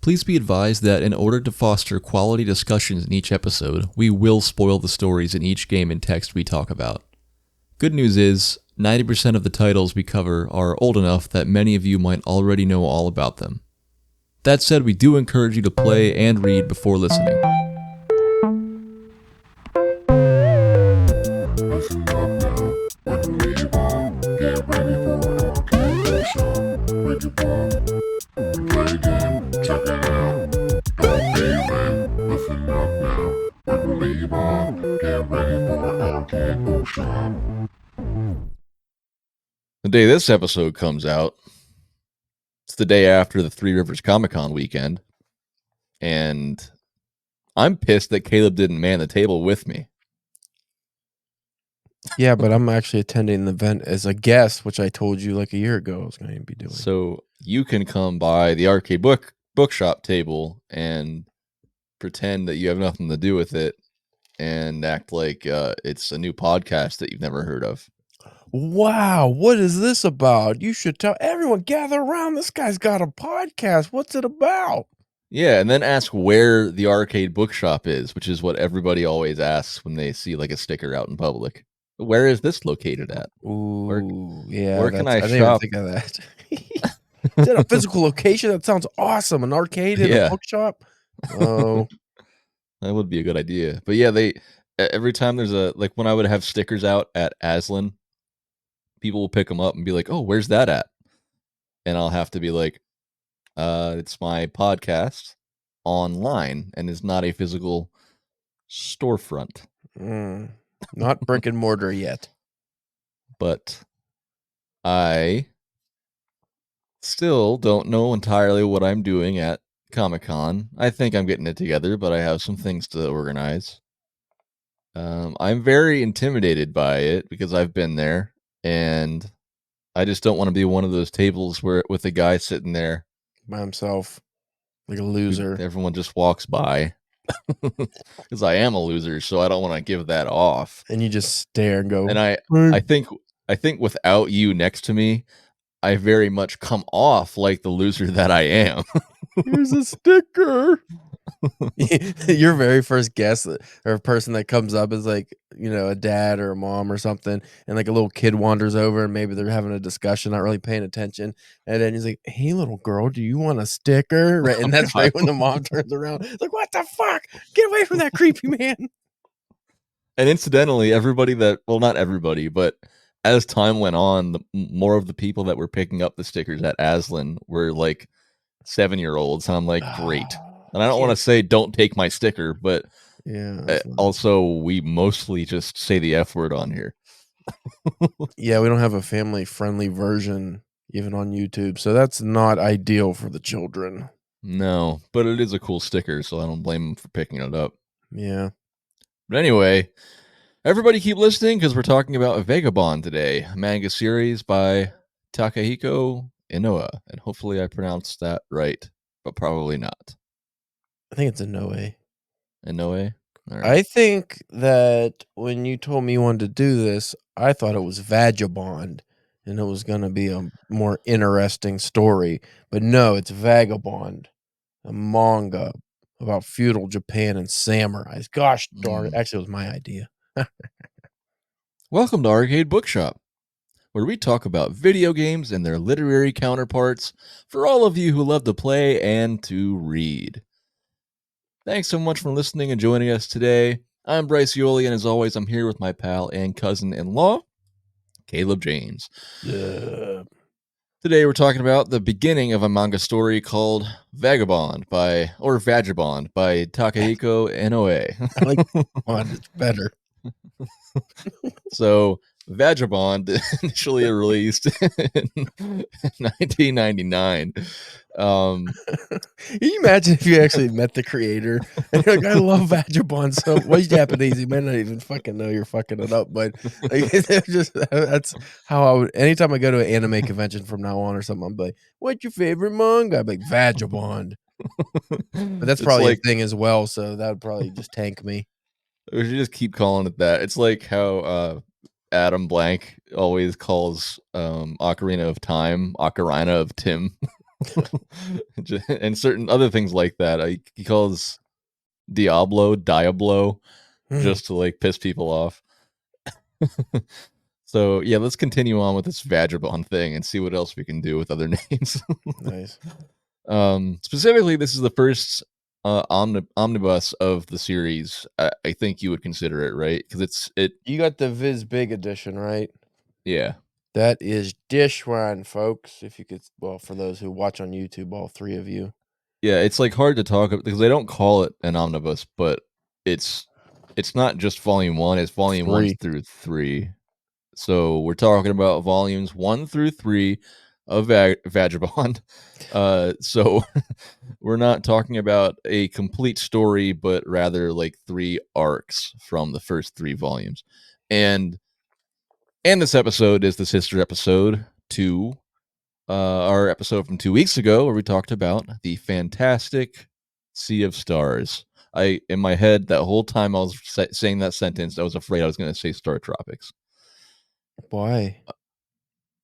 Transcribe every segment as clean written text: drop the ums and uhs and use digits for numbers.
Please be advised that in order to foster quality discussions in each episode, we will spoil the stories in each game and text we talk about. Good news is, 90% of the titles we cover are old enough that many of you might already know all about them. That said, we do encourage you to play and read before listening. Listen up now, when we evolve, get ready for our game workshop. Wake up, play a game, check it out. Don't be late, listen up now, when we evolve, get ready for our game workshop. The day this episode comes out, it's the day after the Three Rivers Comicon weekend, and I'm pissed that Caleb didn't man the table with me. Yeah, but I'm actually attending the event as a guest, which I told you like a year ago I was going to be doing. So you can come by the arcade bookshop table and pretend that you have nothing to do with it and act like it's a new podcast that you've never heard of. Wow, what is this about? You should tell everyone, gather around. This guy's got a podcast. What's it about? Yeah, and then ask where the arcade bookshop is, which is what everybody always asks when they see like a sticker out in public. Where is this located at? Ooh, yeah. Where can I didn't shop? even think of that. Is that a physical location? That sounds awesome. An arcade and a bookshop? Oh. That would be a good idea. But yeah, every time there's like when I would have stickers out at Aslan, people will pick them up and be like, "Oh, where's that at?" And I'll have to be like, it's my podcast online and is not a physical storefront." Not brick and mortar yet. But I still don't know entirely what I'm doing at Comic-Con. I think I'm getting it together, but I have some things to organize. I'm very intimidated by it because I've been there, and I just don't want to be one of those tables where with a guy sitting there by himself, like a loser. Everyone just walks by. Because I am a loser, so I don't want to give that off. And you just stare and go. And I think without you next to me, I very much come off like the loser that I am. Here's a sticker. Your very first guest or person that comes up is like, a dad or a mom or something, and like a little kid wanders over and maybe they're having a discussion, not really paying attention, and then he's like, "Hey, little girl, do you want a sticker?" Right, and that's right when the mom turns around, like, "What the fuck? Get away from that creepy man!" And incidentally, not everybody, but as time went on, more of the people that were picking up the stickers at Aslan were like 7-year-olds, and I'm like, great. And I don't want to say don't take my sticker, but also we mostly just say the F word on here. Yeah, we don't have a family-friendly version even on YouTube, so that's not ideal for the children. No, but it is a cool sticker, so I don't blame them for picking it up. Yeah. But anyway, everybody keep listening because we're talking about Vagabond today, a manga series by Takehiko Inoue, and hopefully I pronounced that right, but probably not. I think it's Inoue. Inoue? All right. I think that when you told me you wanted to do this, I thought it was Vagabond, and it was going to be a more interesting story. But no, it's Vagabond, a manga about feudal Japan and samurais. Gosh darn it. Actually, it was my idea. Welcome to Arcade Bookshop, where we talk about video games and their literary counterparts for all of you who love to play and to read. Thanks so much for listening and joining us today. I'm Bryce Yoli, and as always, I'm here with my pal and cousin-in-law, Caleb James. Yeah. Today we're talking about the beginning of a manga story called Vagabond by Takehiko Inoue. I like Vagabond, it's better. So, Vagabond, initially released in 1999. Can you imagine if you actually met the creator and you're like, I love Vagabond so well, he's Japanese, he might not even fucking know you're fucking it up, but like, that's how I would, anytime I go to an anime convention from now on or something, I'm like, what's your favorite manga? I'm like, Vagabond. But that's probably a thing as well, so that would probably just tank me. We should just keep calling it that. It's like how Adam Blank always calls Ocarina of Time Ocarina of Tim. and certain other things like that. He calls Diablo, just to like piss people off. So yeah, let's continue on with this Vagabond thing and see what else we can do with other names. Nice. Specifically, this is the first omnibus of the series. I think you would consider it, right? Because You got the Viz Big edition, right? yeah. That is Dishwan, folks. If you could, well, for those who watch on YouTube, all three of you. Yeah, it's like hard to talk because they don't call it an omnibus, but it's not just volume 1, it's volume 1 through 3. So we're talking about volumes 1 through 3 of Vagabond. So we're not talking about a complete story, but rather like 3 arcs from the first 3 volumes. And this episode is the sister episode to our episode from 2 weeks ago, where we talked about the fantastic Sea of Stars. In my head, that whole time I was saying that sentence, I was afraid I was going to say Star Tropics. Why?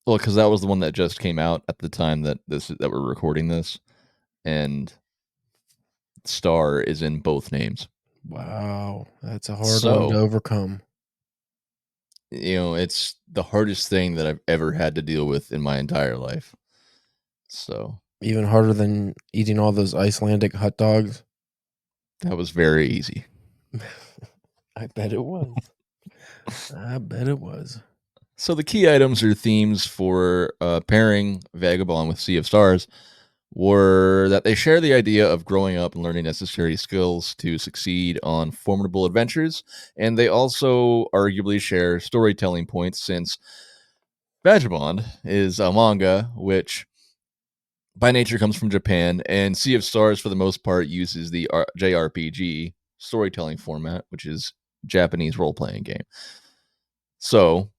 Well, because that was the one that just came out at the time that we're recording this, and Star is in both names. Wow, that's a hard one to overcome. It's the hardest thing that I've ever had to deal with in my entire life. So even harder than eating all those Icelandic hot dogs. That was very easy. I bet it was. I bet it was. So the key items or themes for pairing Vagabond with Sea of Stars were that they share the idea of growing up and learning necessary skills to succeed on formidable adventures, and they also arguably share storytelling points, since Vagabond is a manga which by nature comes from Japan, and Sea of Stars for the most part uses the JRPG storytelling format, which is Japanese role-playing game. So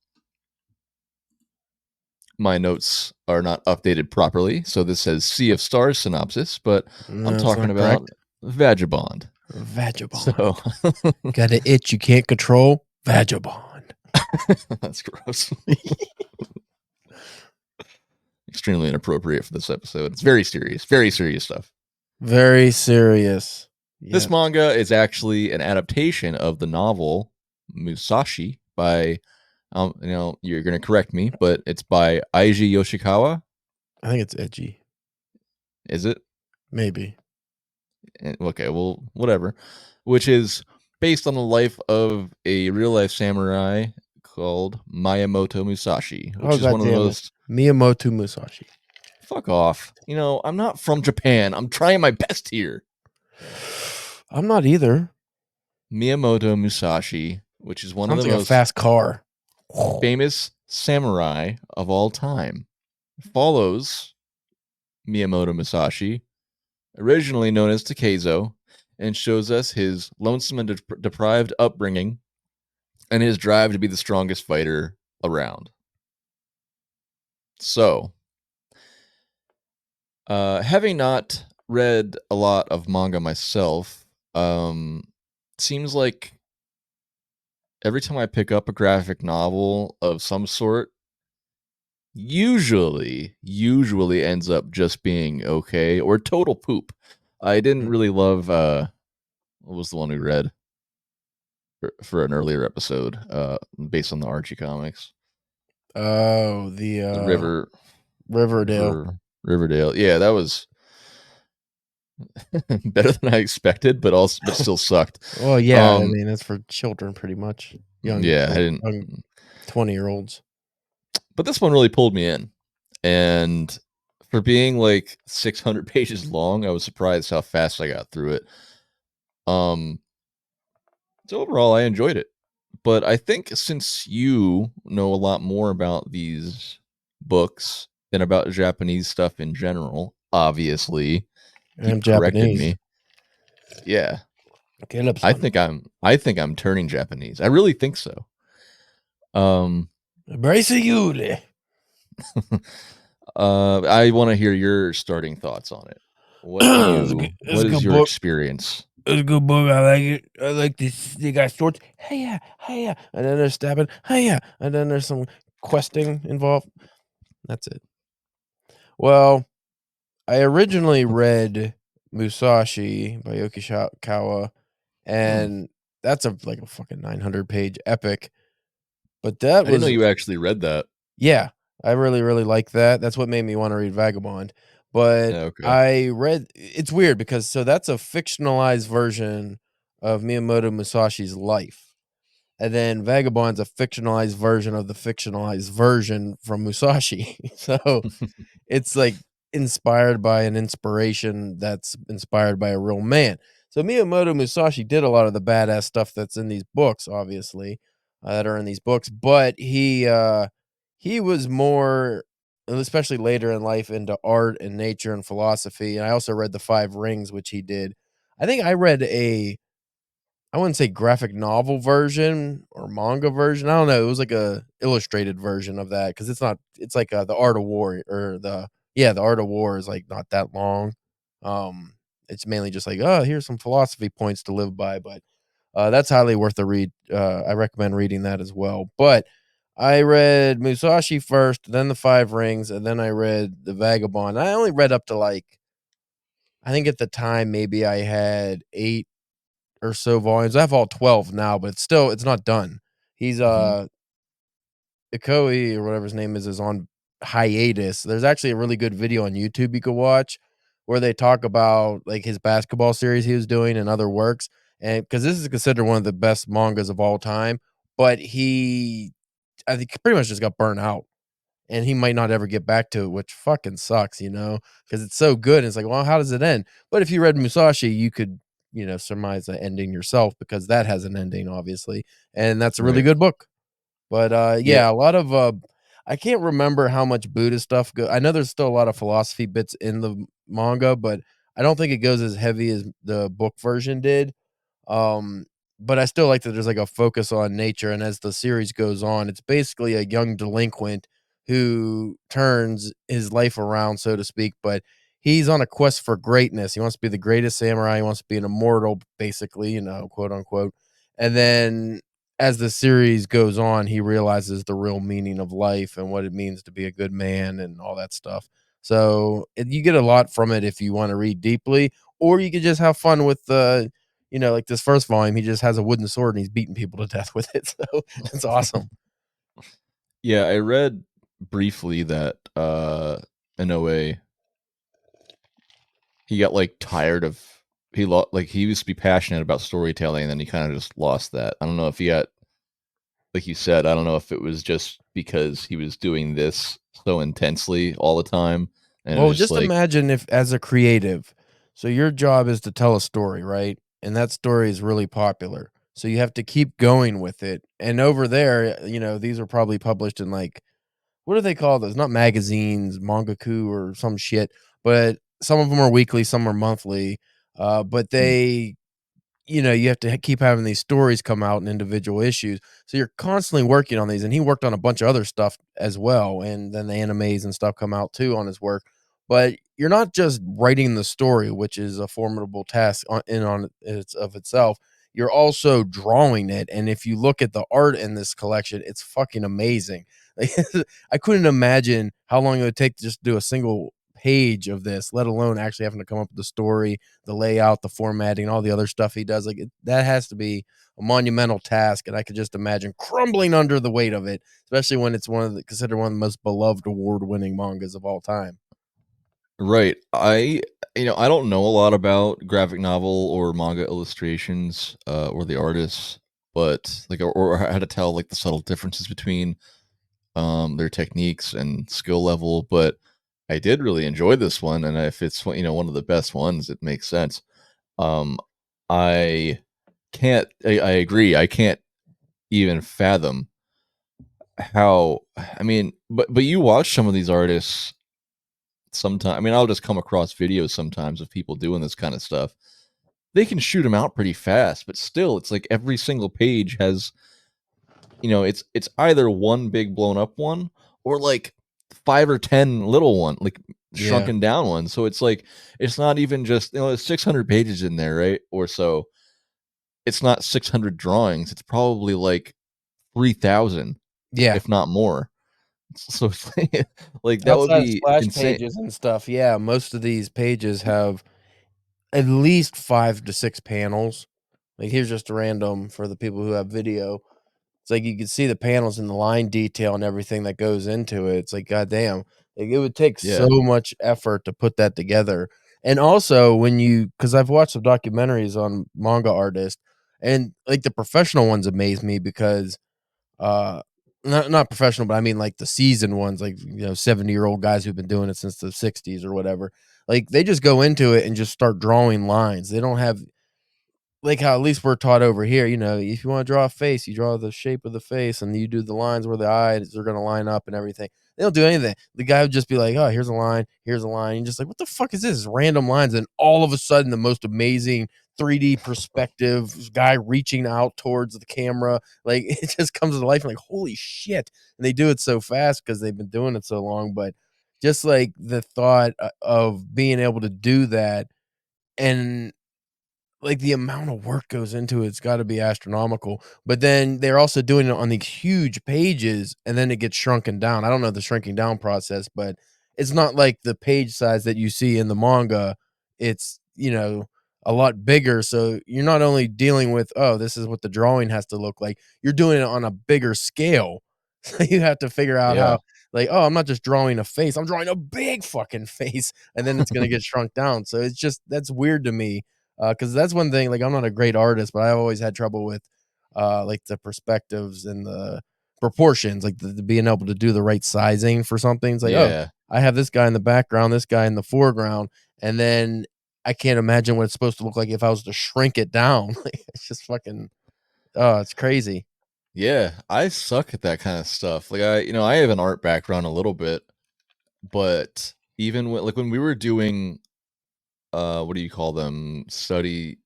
my notes are not updated properly, so this says Sea of Stars synopsis, but I'm talking about Vagabond. Vagabond. So got an itch you can't control? Vagabond. That's gross. Extremely inappropriate for this episode. It's very serious stuff. Very serious. Yep. This manga is actually an adaptation of the novel Musashi by you're going to correct me, but it's by Eiji Yoshikawa. I think it's edgy. Is it? Maybe. Okay, well, whatever. Which is based on the life of a real-life samurai called Miyamoto Musashi, which is one of the most... Miyamoto Musashi. Fuck off. I'm not from Japan. I'm trying my best here. I'm not either. Miyamoto Musashi, which is one of the most... a fast car. Famous samurai of all time, follows Miyamoto Musashi, originally known as Takehiko, and shows us his lonesome and deprived upbringing and his drive to be the strongest fighter around. So, having not read a lot of manga myself, seems like every time I pick up a graphic novel of some sort, usually ends up just being okay or total poop. I didn't really love what was the one we read for an earlier episode based on the Archie comics. Oh, the Riverdale. Riverdale. Yeah, that was better than I expected, but still sucked. Well, yeah, I mean, that's for children pretty much. Young 20-year-olds. But this one really pulled me in. And for being like 600 pages long, I was surprised how fast I got through it. So overall, I enjoyed it. But I think since you know a lot more about these books than about Japanese stuff in general, obviously, I'm Japanese. Me. Yeah. Caleb's I think I'm turning Japanese. I really think so. Bryce and Caleb. I want to hear your starting thoughts on it. What is your experience? It's a good book. I like it. I like this. They got swords. Hey, and then they're stabbing. Hey, and then there's some questing involved. That's it. Well, I originally read Musashi by Yokishikawa, Mm. and that's like a fucking 900-page epic. But that I didn't know was you actually read that. yeah, I really, really like that. That's what made me wanna read Vagabond. But Yeah, okay. I read it's weird because so that's a fictionalized version of Miyamoto Musashi's life, and then Vagabond's a fictionalized version of the fictionalized version from Musashi. So it's like inspired by an inspiration that's inspired by a real man. So Miyamoto Musashi did a lot of the badass stuff that's in these books, obviously, that are in these books, but he was more, especially later in life, into art and nature and philosophy. And I also read the Five Rings, which he did. I think I read I wouldn't say graphic novel version or manga version. I don't know. It was like a illustrated version of that because it's not. It's like the Art of War or the Art of War is like not that long. It's mainly just like here's some philosophy points to live by, but that's highly worth a read. I recommend reading that as well. But I read Musashi first, then the Five Rings, and then I read the Vagabond. I only read up to like I think at the time maybe I had 8 or so volumes. I have all 12 now, but it's not done. He's Mhm. Ikoi or whatever his name is on hiatus. There's actually a really good video on YouTube you could watch where they talk about like his basketball series he was doing and other works. And because this is considered one of the best mangas of all time, but I think pretty much just got burnt out and he might not ever get back to it, which fucking sucks, because it's so good. And it's like, well, how does it end? But if you read Musashi, you could, surmise the ending yourself because that has an ending, obviously. And that's a really Right. good book. But Yeah. yeah, a lot of I can't remember how much Buddhist stuff I know there's still a lot of philosophy bits in the manga, but I don't think it goes as heavy as the book version did. Um, but I still like that there's like a focus on nature, and as the series goes on, it's basically a young delinquent who turns his life around, so to speak. But he's on a quest for greatness. He wants to be the greatest samurai. He wants to be an immortal, basically, quote unquote. And then as the series goes on, he realizes the real meaning of life and what it means to be a good man and all that stuff. So you get a lot from it if you want to read deeply, or you could just have fun with the like this first volume, he just has a wooden sword and he's beating people to death with it. So that's awesome. Yeah, I read briefly that Inoue he got like tired of he used to be passionate about storytelling and then he kind of just lost that. I don't know if he got like you said, I don't know if it was just because he was doing this so intensely all the time and it Well, was just just like imagine if as a creative, so your job is to tell a story, right? And that story is really popular. So you have to keep going with it. And over there, these are probably published in like what do they call those? Not magazines, mangaku or some shit, but some of them are weekly, some are monthly. But mm, you have to keep having these stories come out in individual issues. So you're constantly working on these. And he worked on a bunch of other stuff as well. And then the animes and stuff come out too on his work. But you're not just writing the story, which is a formidable task on its of itself. You're also drawing it. And if you look at the art in this collection, it's fucking amazing. Like, I couldn't imagine how long it would take to just do a single page of this, let alone actually having to come up with the story, the layout, the formatting, all the other stuff he does. Like that has to be a monumental task, and I could just imagine crumbling under the weight of it, especially when it's considered one of the most beloved award-winning mangas of all time. right. I don't know a lot about graphic novel or manga illustrations or the artists, but like or how to tell like the subtle differences between their techniques and skill level, but I did really enjoy this one, and if it's one of the best ones, it makes sense. Um, I I agree. I can't even fathom how. I mean, but you watch some of these artists. Sometimes, I mean, I'll just come across videos sometimes of people doing this kind of stuff. They can shoot them out pretty fast, but still, it's like every single page has it's either one big blown up one or like 5 or 10 little one, like Yeah. shrunken down ones. So it's like it's not even just there's 600 pages in there, right? Or so. It's not 600 drawings. It's probably like 3,000, Yeah. if not more. So it's like that would Outside of be splash insane. pages and stuff, yeah, most of these pages have at least 5 to 6 panels. Like, here's just a random for the people who have video. It's like you can see the panels and the line detail and everything that goes into it. It's like, goddamn, like, it would take so Yeah, much effort to put that together. And also when because I've watched some documentaries on manga artists, and, like, the professional ones amaze me because, uh not professional, but I mean, like, the seasoned ones, like, 70-year-old guys who've been doing it since the '60s or whatever. Like, they just go into it and just start drawing lines. They don't have like how at least we're taught over here, if you wanna draw a face, you draw the shape of the face, and you do the lines where the eyes are gonna line up and everything. They don't do anything. The guy would just be like, "Oh, here's a line, here's a line." And you're just like, "What the fuck is this? Random lines." And all of a sudden, the most amazing 3D perspective, guy reaching out towards the camera, like, it just comes to life, and like, "Holy shit." And they do it so fast because 'cause they've been doing it so long, but just, like, the thought of being able to do that, and like, the amount of work goes into it's gotta be astronomical, but then they're also doing it on these huge pages, and then it gets shrunken down. I don't know the shrinking down process, but it's not like the page size that you see in the manga. It's, a lot bigger, so you're not only dealing with, "Oh, this is what the drawing has to look like," you're doing it on a bigger scale. So you have to figure out yeah, how like, "Oh, I'm not just drawing a face, I'm drawing a big fucking face," and then it's gonna get shrunk down, so it's just that's weird to me. Because that's one thing, like, I'm not a great artist, but I've always had trouble with, like, the perspectives and the proportions, like, the being able to do the right sizing for something. It's like, "Oh, yeah. I have this guy in the background, this guy in the foreground," and then I can't imagine what it's supposed to look like if I was to shrink it down. Like, it's just fucking it's crazy. Yeah, I suck at that kind of stuff. Like I have an art background a little bit, but even when we were doing what do you call them? Study,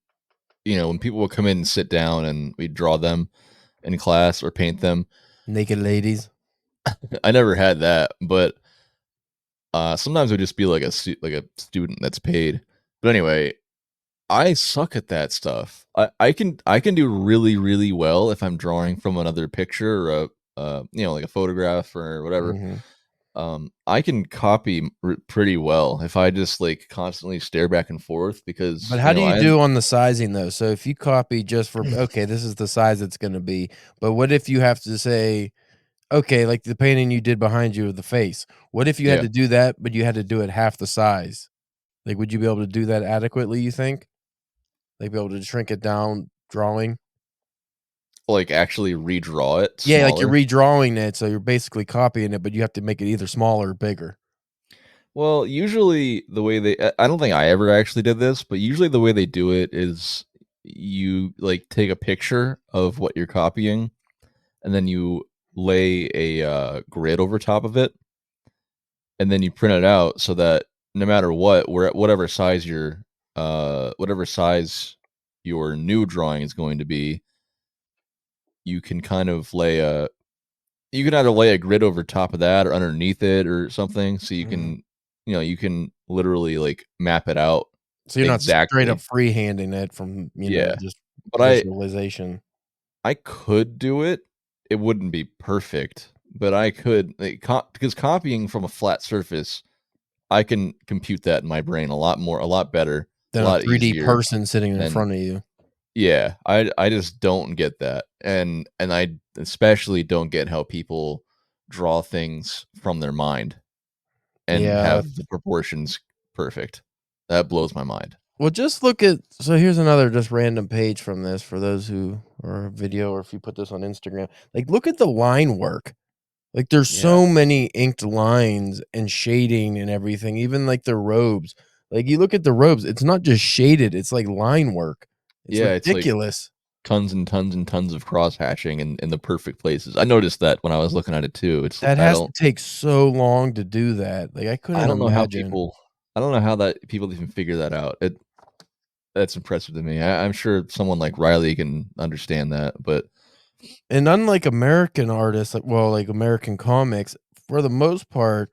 when people would come in and sit down and we'd draw them in class or paint them. Naked ladies. I never had that, but sometimes it would just be like like a student that's paid. But anyway, I suck at that stuff. I can do really really well if I'm drawing from another picture or like a photograph or whatever. Mhm. I can copy pretty well if I just like constantly stare back and forth But because how do you I do on the sizing, though? So if you copy just for, "Okay, this is the size it's gonna be," but what if you have to say, okay, like the painting you did behind you of the face. What if you had yeah, to do that, but you had to do it half the size? Like, would you be able to do that adequately, you think? Like, be able to shrink it down drawing? like actually redraw it Yeah, like you're smaller. redrawing it, so you're basically copying it, but you have to make it either smaller or bigger. Well, usually the way I don't think I ever actually did this, but usually the way they do it is you like take a picture of what you're copying and then you lay a grid over top of it and then you print it out so that no matter what, we're at whatever size your new drawing is going to be, you can kind of you can either lay a grid over top of that or underneath it or something so you Mhm. can you can literally like map it out So you're not straight up exactly. freehanding it from, Yeah. just But visualization. I could do it. It wouldn't be perfect, but I could like, because copying from a flat surface, I can compute that in my brain a lot better, a Than a lot 3D easier. person sitting in And front of you. yeah, I just don't get that. And I especially don't get how people draw things from their mind and Yeah. have the proportions perfect. That blows my mind. Well, just look at so here's another just random page from this for those who are video or if you put this on Instagram. Like, look at the line work. Like, there's Yeah. so many inked lines and shading and everything, even, like, the robes. Like, you look at the robes, it's not just shaded, it's like line work. It's Yeah, it's like ridiculous. tons and tons and tons of cross hatching in the perfect places. I noticed that when I was looking at it too. It's That has to take so long to do that. Like, I I couldn't don't know how imagine. people I don't know how that people even figure that out. That's impressive to me. I'm sure someone like Riley can understand that, but And unlike American artists, like American comics, for the most part,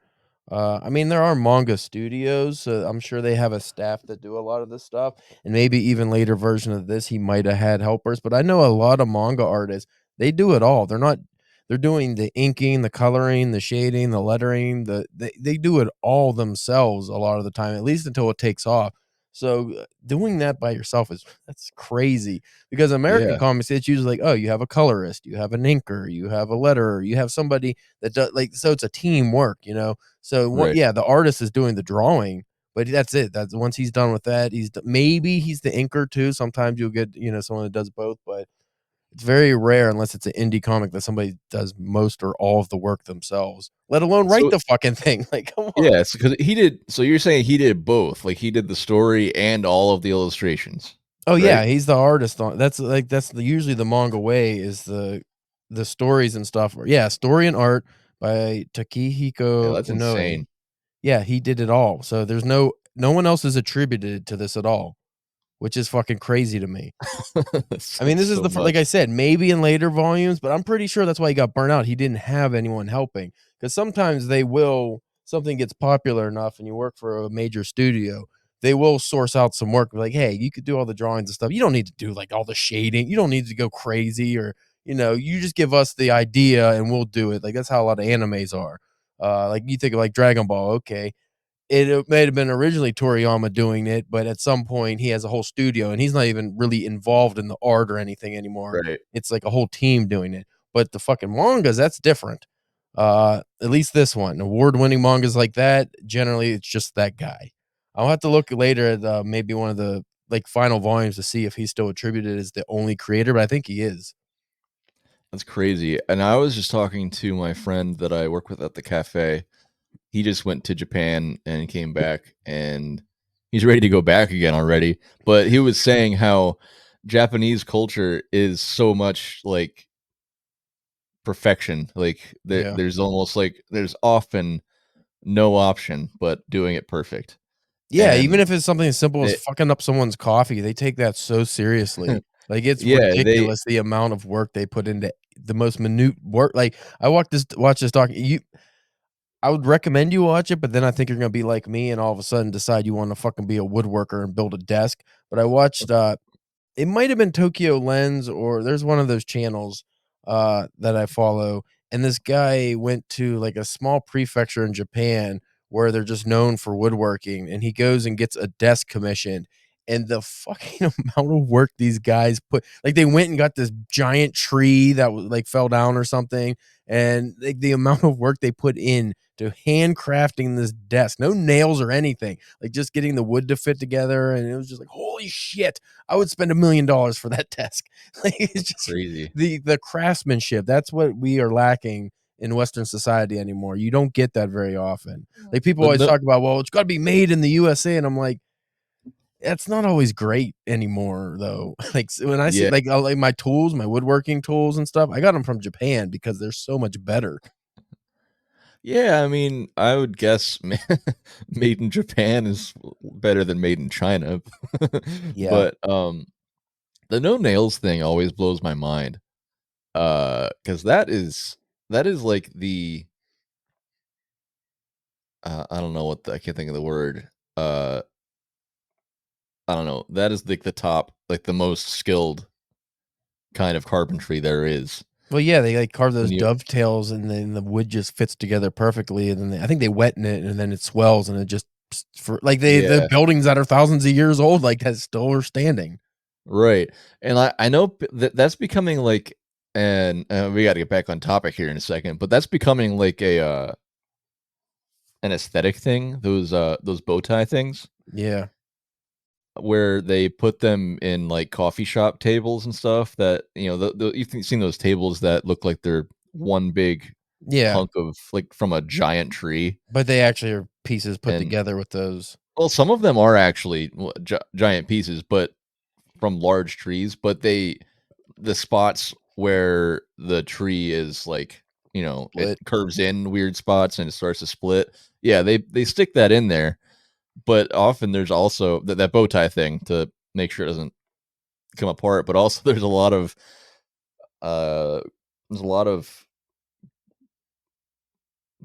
I mean, there are manga studios, so I'm sure they have a staff that do a lot of this stuff. And maybe even later version of this, he might have had helpers. But I know a lot of manga artists, they do it all. They're not. they're doing the inking, the coloring, the shading, the lettering, they do it all themselves a lot of the time, at least until it takes off. So doing that by yourself that's crazy because American Yeah, comics, it's usually like, oh, you have a colorist, you have an inker, you have a letterer, you have somebody that does like, so it's a teamwork, you know. So what? right. Yeah, the artist is doing the drawing, but that's it. That's once he's done with that, maybe he's the inker too. Sometimes you'll get, you know, someone that does both, but it's very rare unless it's an indie comic that somebody does most or all of the work themselves, let alone write So the fucking thing. Like, come on. yeah, because he did. So you're saying he did both? Like he did the story and all of the illustrations, Oh right? yeah, he's the artist on that's usually the manga way is the stories and stuff. Yeah, story and art by Yeah, Takehiko that's Inoue. insane. Yeah, he did it all. So there's no one else is attributed to this at all, which is fucking crazy to me. That's I mean, like this is so the fir like much. I said, maybe in later volumes, but I'm pretty sure that's why he got burnt out. He didn't have anyone helping because sometimes they will something gets popular enough and you work for a major studio, they will source out some work, like, "Hey, you could do all the drawings and stuff. You don't need to do, like, all the shading. You don't need to go crazy or, you know, you just give us the idea and we'll do it." Like, that's how a lot of animes are. Like, you think of, like, Dragon Ball, okay, it may have been originally Toriyama doing it, but at some point he has a whole studio and he's not even really involved in the art or anything anymore. Right. It's like a whole team doing it. But the fucking mangas, that's different. At least this one, award-winning mangas like that, generally it's just that guy. I'll have to look later at maybe one of the like final volumes to see if he's still attributed as the only creator, but I think he is. That's crazy. And I was just talking to my friend that I work with at the cafe. He just went to Japan and came back, and he's ready to go back again already. But he was saying how Japanese culture is so much like perfection. Like Yeah. there's almost like there's often no option but doing it perfect. Yeah, even And if it's something as simple as it, fucking up someone's coffee, they take that so seriously. Like, it's yeah, ridiculous the amount of work they put into the most minute work. Like, I watch this doc I would recommend you watch it, but then I think you're gonna be like me and all of a sudden decide you wanna fucking be a woodworker and build a desk. But I watched, it might have been Tokyo Lens or there's one of those channels, that I follow, and this guy went to, like, a small prefecture in Japan where they're just known for woodworking, and he goes and gets a desk commissioned, and the fucking amount of work these guys put like, they went and got this giant tree that was like, fell down or something, and, like, the amount of work they put in to handcrafting this desk, no nails or anything, like, just getting the wood to fit together, and it was just like, "Holy shit." I would spend $1,000,000 for that desk. Like, it's just crazy. the craftsmanship. That's what we are lacking in Western society anymore. You don't get that very often. Like, people But always no, talk about, well, it's got to be made in the USA, and I'm like, that's not always great anymore, though. Like when I see yeah, like my tools, my woodworking tools and stuff, I got them from Japan because they're so much better. yeah. I mean, I would guess made in Japan is better than made in China. Yeah. But the no nails thing always blows my mind. Because that is like the I don't know I can't think of the word. Uh, I don't know. That is like the top, like the most skilled kind of carpentry there is. Well, yeah, they, like, carve those When you dovetails, and then the wood just fits together perfectly, and then I think they wetten it, and then it swells, and it just for like, the yeah, buildings that are thousands of years old, like, that still are standing. right. And I know that's becoming like, and we got to get back on topic here in a second, but that's becoming like a an aesthetic thing. Those bow tie things Yeah. where they put them in like coffee shop tables and stuff. That you've seen those tables that look like they're one big Yeah, hunk of like from a giant tree. but they actually are pieces put And together with those. well, some of them are actually giant pieces, but from large trees. But the spots where the tree is like, it Split. curves in weird spots and it starts to split. Yeah, they stick that in there, but often there's also that bow tie thing to make sure it doesn't come apart. But also uh there's a lot of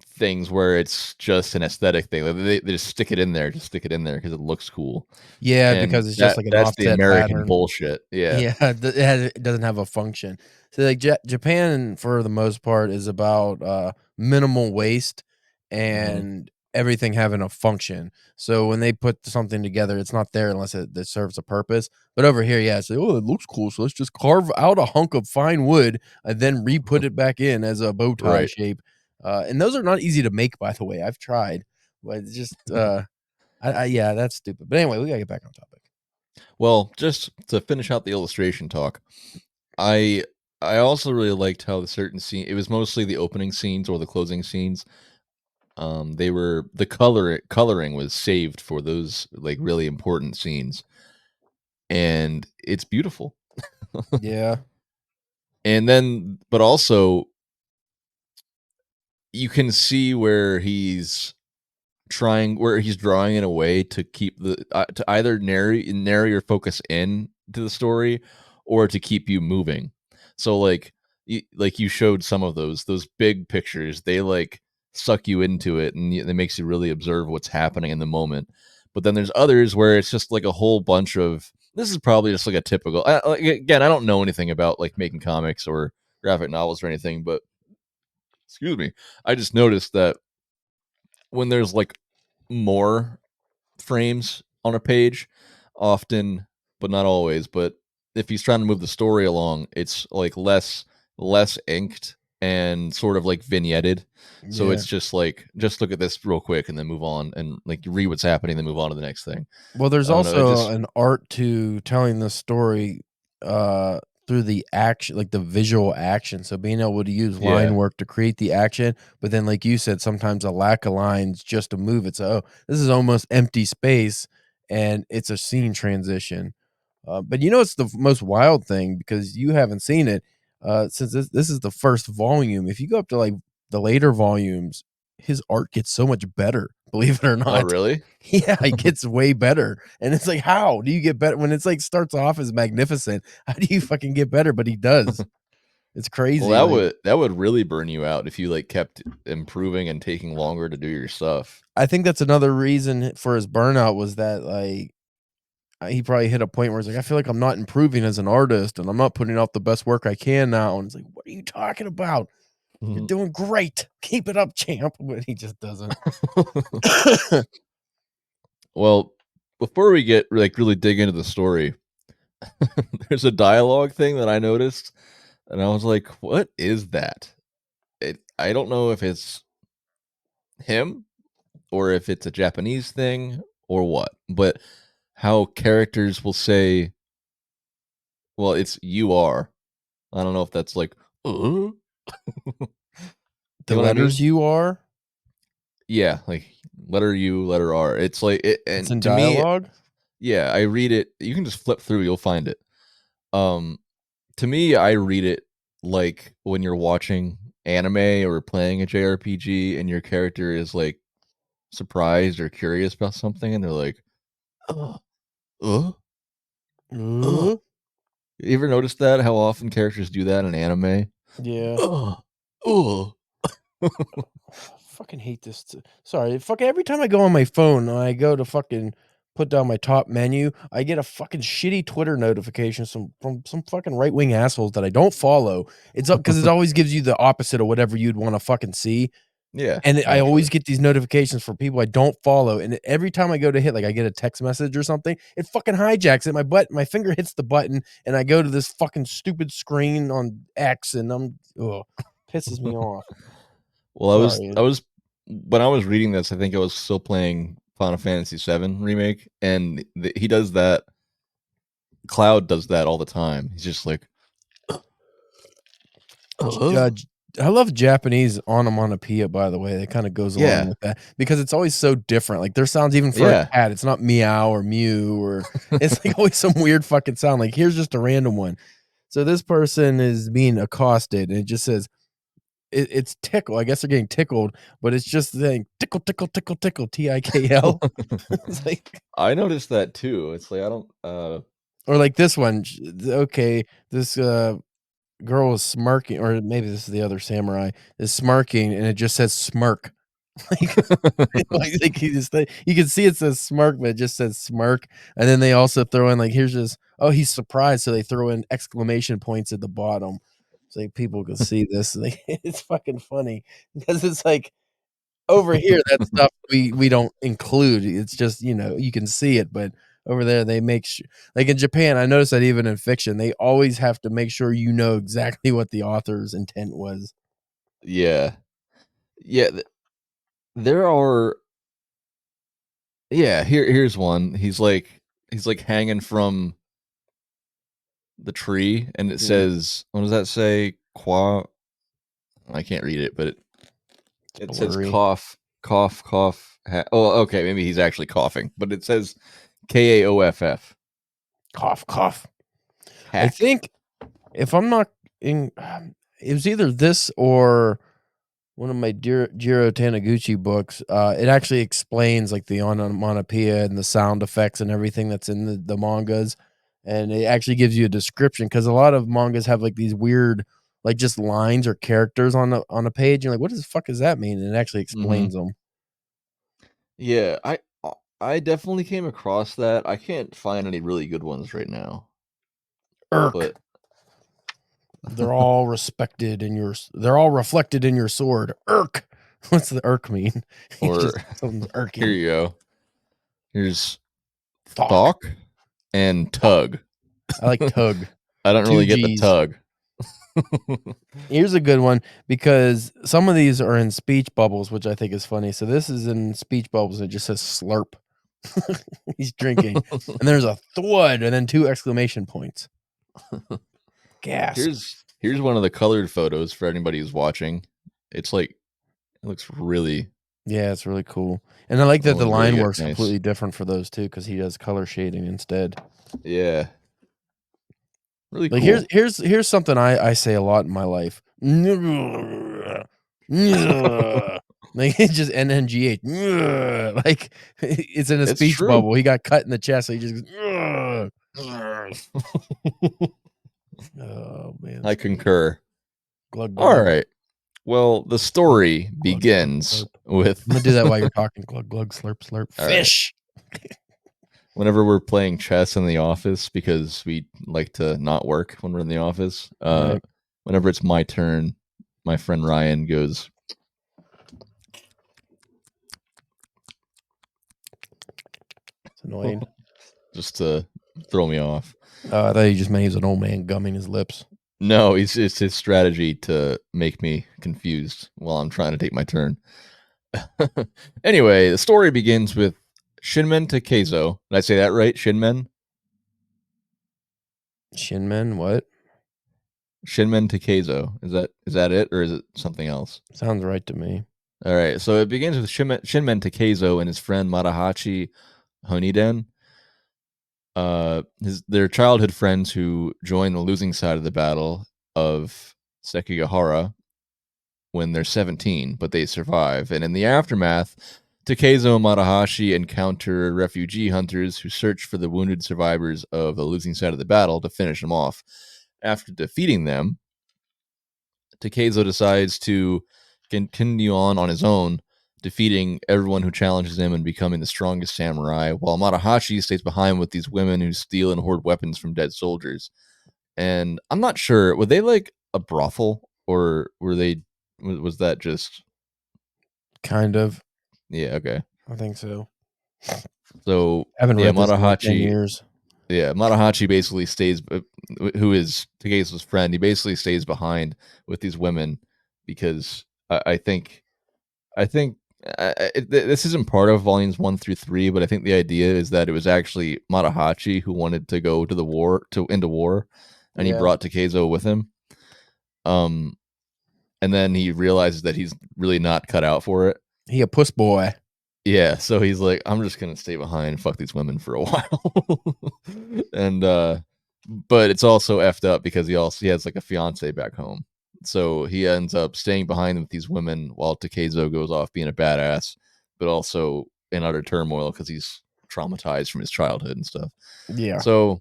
things where it's just an aesthetic thing. Like, they just stick it in there, because it looks cool. Yeah, And because it's just like an that's the offset American pattern. bullshit. Yeah. Yeah, it doesn't have a function. So, like, Japan, for the most part, is about, minimal waste Mhm. and everything having a function. So, when they put something together, it's not there unless it serves a purpose. But over here, yeah, it's like, "Oh, it looks cool, so let's just carve out a hunk of fine wood and then re-put it back in as a bow tie Right. shape." And those are not easy to make, by the way. I've tried, but it's just, yeah, that's stupid. But anyway, we gotta get back on topic. Well, just to finish out the illustration talk, I I also really liked how the certain scene, it was mostly the opening scenes or the closing scenes. They were the coloring was saved for those like really important scenes, and it's beautiful. Yeah. And then, but also you can see where he's drawing in a way to keep to either narrate your focus in to the story, or to keep you moving. So like you showed some of those big pictures, they like suck you into it, and it makes you really observe what's happening in the moment. But then there's others where it's just like a whole bunch of, this is probably just like a typical, like, again, I don't know anything about like making comics or graphic novels or anything, but excuse me, I just noticed that when there's like more frames on a page, often, but not always, but if he's trying to move the story along, it's like less inked and sort of like vignetted. So Yeah. it's just like, just look at this real quick and then move on, and like you read what's happening, then move on to the next thing. Well, there's I don't know. It also just an art to telling the story, through the action, like the visual action. So being able to use line yeah. work to create the action, but then, like you said, sometimes a lack of lines just to move it. So, oh, this is almost empty space, and it's a scene transition. But you know, it's the most wild thing because you haven't seen it. Since this is the first volume, if you go up to like the later volumes, his art gets so much better. Believe it or Oh, not. really? Yeah, it gets way better, and it's like, how do you get better when it's like starts off as magnificent? How do you fucking get better? But he does. It's Well, crazy. Like, that would really burn you out if you like kept improving and taking longer to do your stuff. I think that's another reason for his burnout was that like he probably hit a point where he's like, I feel like I'm not improving as an artist, and I'm not putting out the best work I can now. And it's like, what are you talking about? You're Mhm. doing great. Keep it up, champ. But he just doesn't. Well, before we get like really dig into the story, there's a dialogue thing that I noticed, and I was like, "What is that?" I don't know if it's him or if it's a Japanese thing or what, but how characters will say, well, it's "you are." I don't know if that's like, "Uh?" The You know what I mean? letters you are. Yeah, like letter U, letter R. It's like it, It's and in to me, dialogue. yeah, I read it. You can just flip through, you'll find it. Um, to me, I read it like when you're watching anime or playing a JRPG and your character is like surprised or curious about something, and they're like, "Uh, uh, uh." Uh, You ever notice that? How often characters do that in anime? yeah. Uh, uh. Fucking hate this. Sorry, fucking every time I go on my phone and I go to fucking put down my top menu, I get a fucking shitty Twitter notification from some fucking right wing assholes that I don't follow. It's up because it always gives you the opposite of whatever you'd want to fucking see. Yeah, And I naturally. always get these notifications for people I don't follow. And every time I go to hit, like I get a text message or something, it fucking hijacks it. My finger hits the button and I go to this fucking stupid screen on X and pisses me off. Well, Sorry. I was when I was reading this, I think I was still playing Final Fantasy VII Remake, and he does that. Cloud does that all the time. He's just like, J "Uh." J I love Japanese onomatopoeia, by the way, that kinda goes along Yeah, with that, because it's always so different, like, their sounds even for a yeah. cat, it's not meow or mew or it's, like, always some weird fucking sound, like, here's just a random one. So this person is being accosted, and it just says it's tickle, I guess they're getting tickled, but it's just saying, "Tickle, tickle, tickle, tickle, T-I-K-L." It's like I noticed that too. It's like I don't. or like this one, okay, this, girl is smirking, or maybe this is the other samurai, is smirking, and it just says smirk. Like, like you can see it says smirk, but it just says smirk. And then they also throw in like, here's just, oh, he's surprised, so they throw in exclamation points at the bottom, so like, people can see this. Like, it's fucking funny because it's like over here that stuff we don't include. It's just you can see it, but over there they make like in Japan, I noticed that even in fiction, they always have to make sure you know exactly what the author's intent was. Yeah. Yeah, there are here's one. He's like hanging from the tree and it says, what does that say? I can't read it, but it says Blurry. cough, cough, cough. Oh, okay, maybe he's actually coughing, but it says KAOFF. Cough, cough. I Hack. think if I'm not in, it was either this or one of my Jiro Taniguchi books. It actually explains like the onomatopoeia and the sound effects and everything that's in the mangas, and it actually gives you a description because a lot of mangas have like these weird, like just lines or characters on a page. You're like, what the fuck does that mean? And it actually Mhm. explains them. Yeah, I definitely came across that. I can't find any really good ones right now, Irk. but They're all respected in your. They're all reflected in your sword. Irk. What's the irk mean? or Just something's here irking. you go. Here's Thok. Thok and Tug. I like tug. I don't Two really get the G's. tug. Here's a good one because some of these are in speech bubbles, which I think is funny. So this is in speech bubbles. And it just says slurp. He's drinking, and there's a thud, and then 2 exclamation points. Gasp. Here's one of the colored photos for anybody who's watching. It's like it looks really Yeah, it's really cool, and I like that the really line good. works Nice. completely different for those two because he does color shading instead. Yeah. Really Like cool. here's something I say a lot in my life. Like it just NNGH. Like it's in a It's speech true. bubble. He got cut in the chest, so he just goes, oh man. I concur. Glug, All glug, right. Well, the story glug, glug, begins slurp. with I'm gonna do that while you're talking. Glug glug slurp slurp. All right. Fish. Whenever we're playing chess in the office because we like to not work when we're in the office. Right. Whenever it's my turn, my friend Ryan goes, It's annoying. just to throw me off. I thought he just meant he was an old man gumming his lips. No, it's his strategy to make me confused while I'm trying to take my turn. Anyway, the story begins with Shinmen Takeizo. Did I say that right? Shinmen? Shinmen, what? Shinmen Takeizo. Is that it, or is it something else? Sounds right to me. All right, so it begins with Shinmen Takeizo and his friend Marahachi Honiden. Their childhood friends who join the losing side of the battle of Sekigahara when they're 17, but they survive. And in the aftermath, Takeizo and Marahashi encounter refugee hunters who search for the wounded survivors of the losing side of the battle to finish them off. After defeating them, Takeizo decides to continue on his own, defeating everyone who challenges him and becoming the strongest samurai, while Marahashi stays behind with these women who steal and hoard weapons from dead soldiers. And I'm not sure, were they like a brothel, or was that just Kind of. yeah, okay. I think so. So I haven't yeah, read this in like 10 years. Marahachi basically stays, who is Takeizo's friend. He basically stays behind with these women because I think this isn't part of volumes 1 through 3, but I think the idea is that it was actually Marahachi who wanted to go to the war into war, and he Yeah. brought Takeizo with him. And then he realizes that he's really not cut out for it. He a puss boy. Yeah, so he's like, I'm just gonna stay behind and fuck these women for a while. And but it's also effed up because he has like a fiance back home. So he ends up staying behind with these women while Takeizo goes off being a badass, but also in utter turmoil because he's traumatized from his childhood and stuff. Yeah. So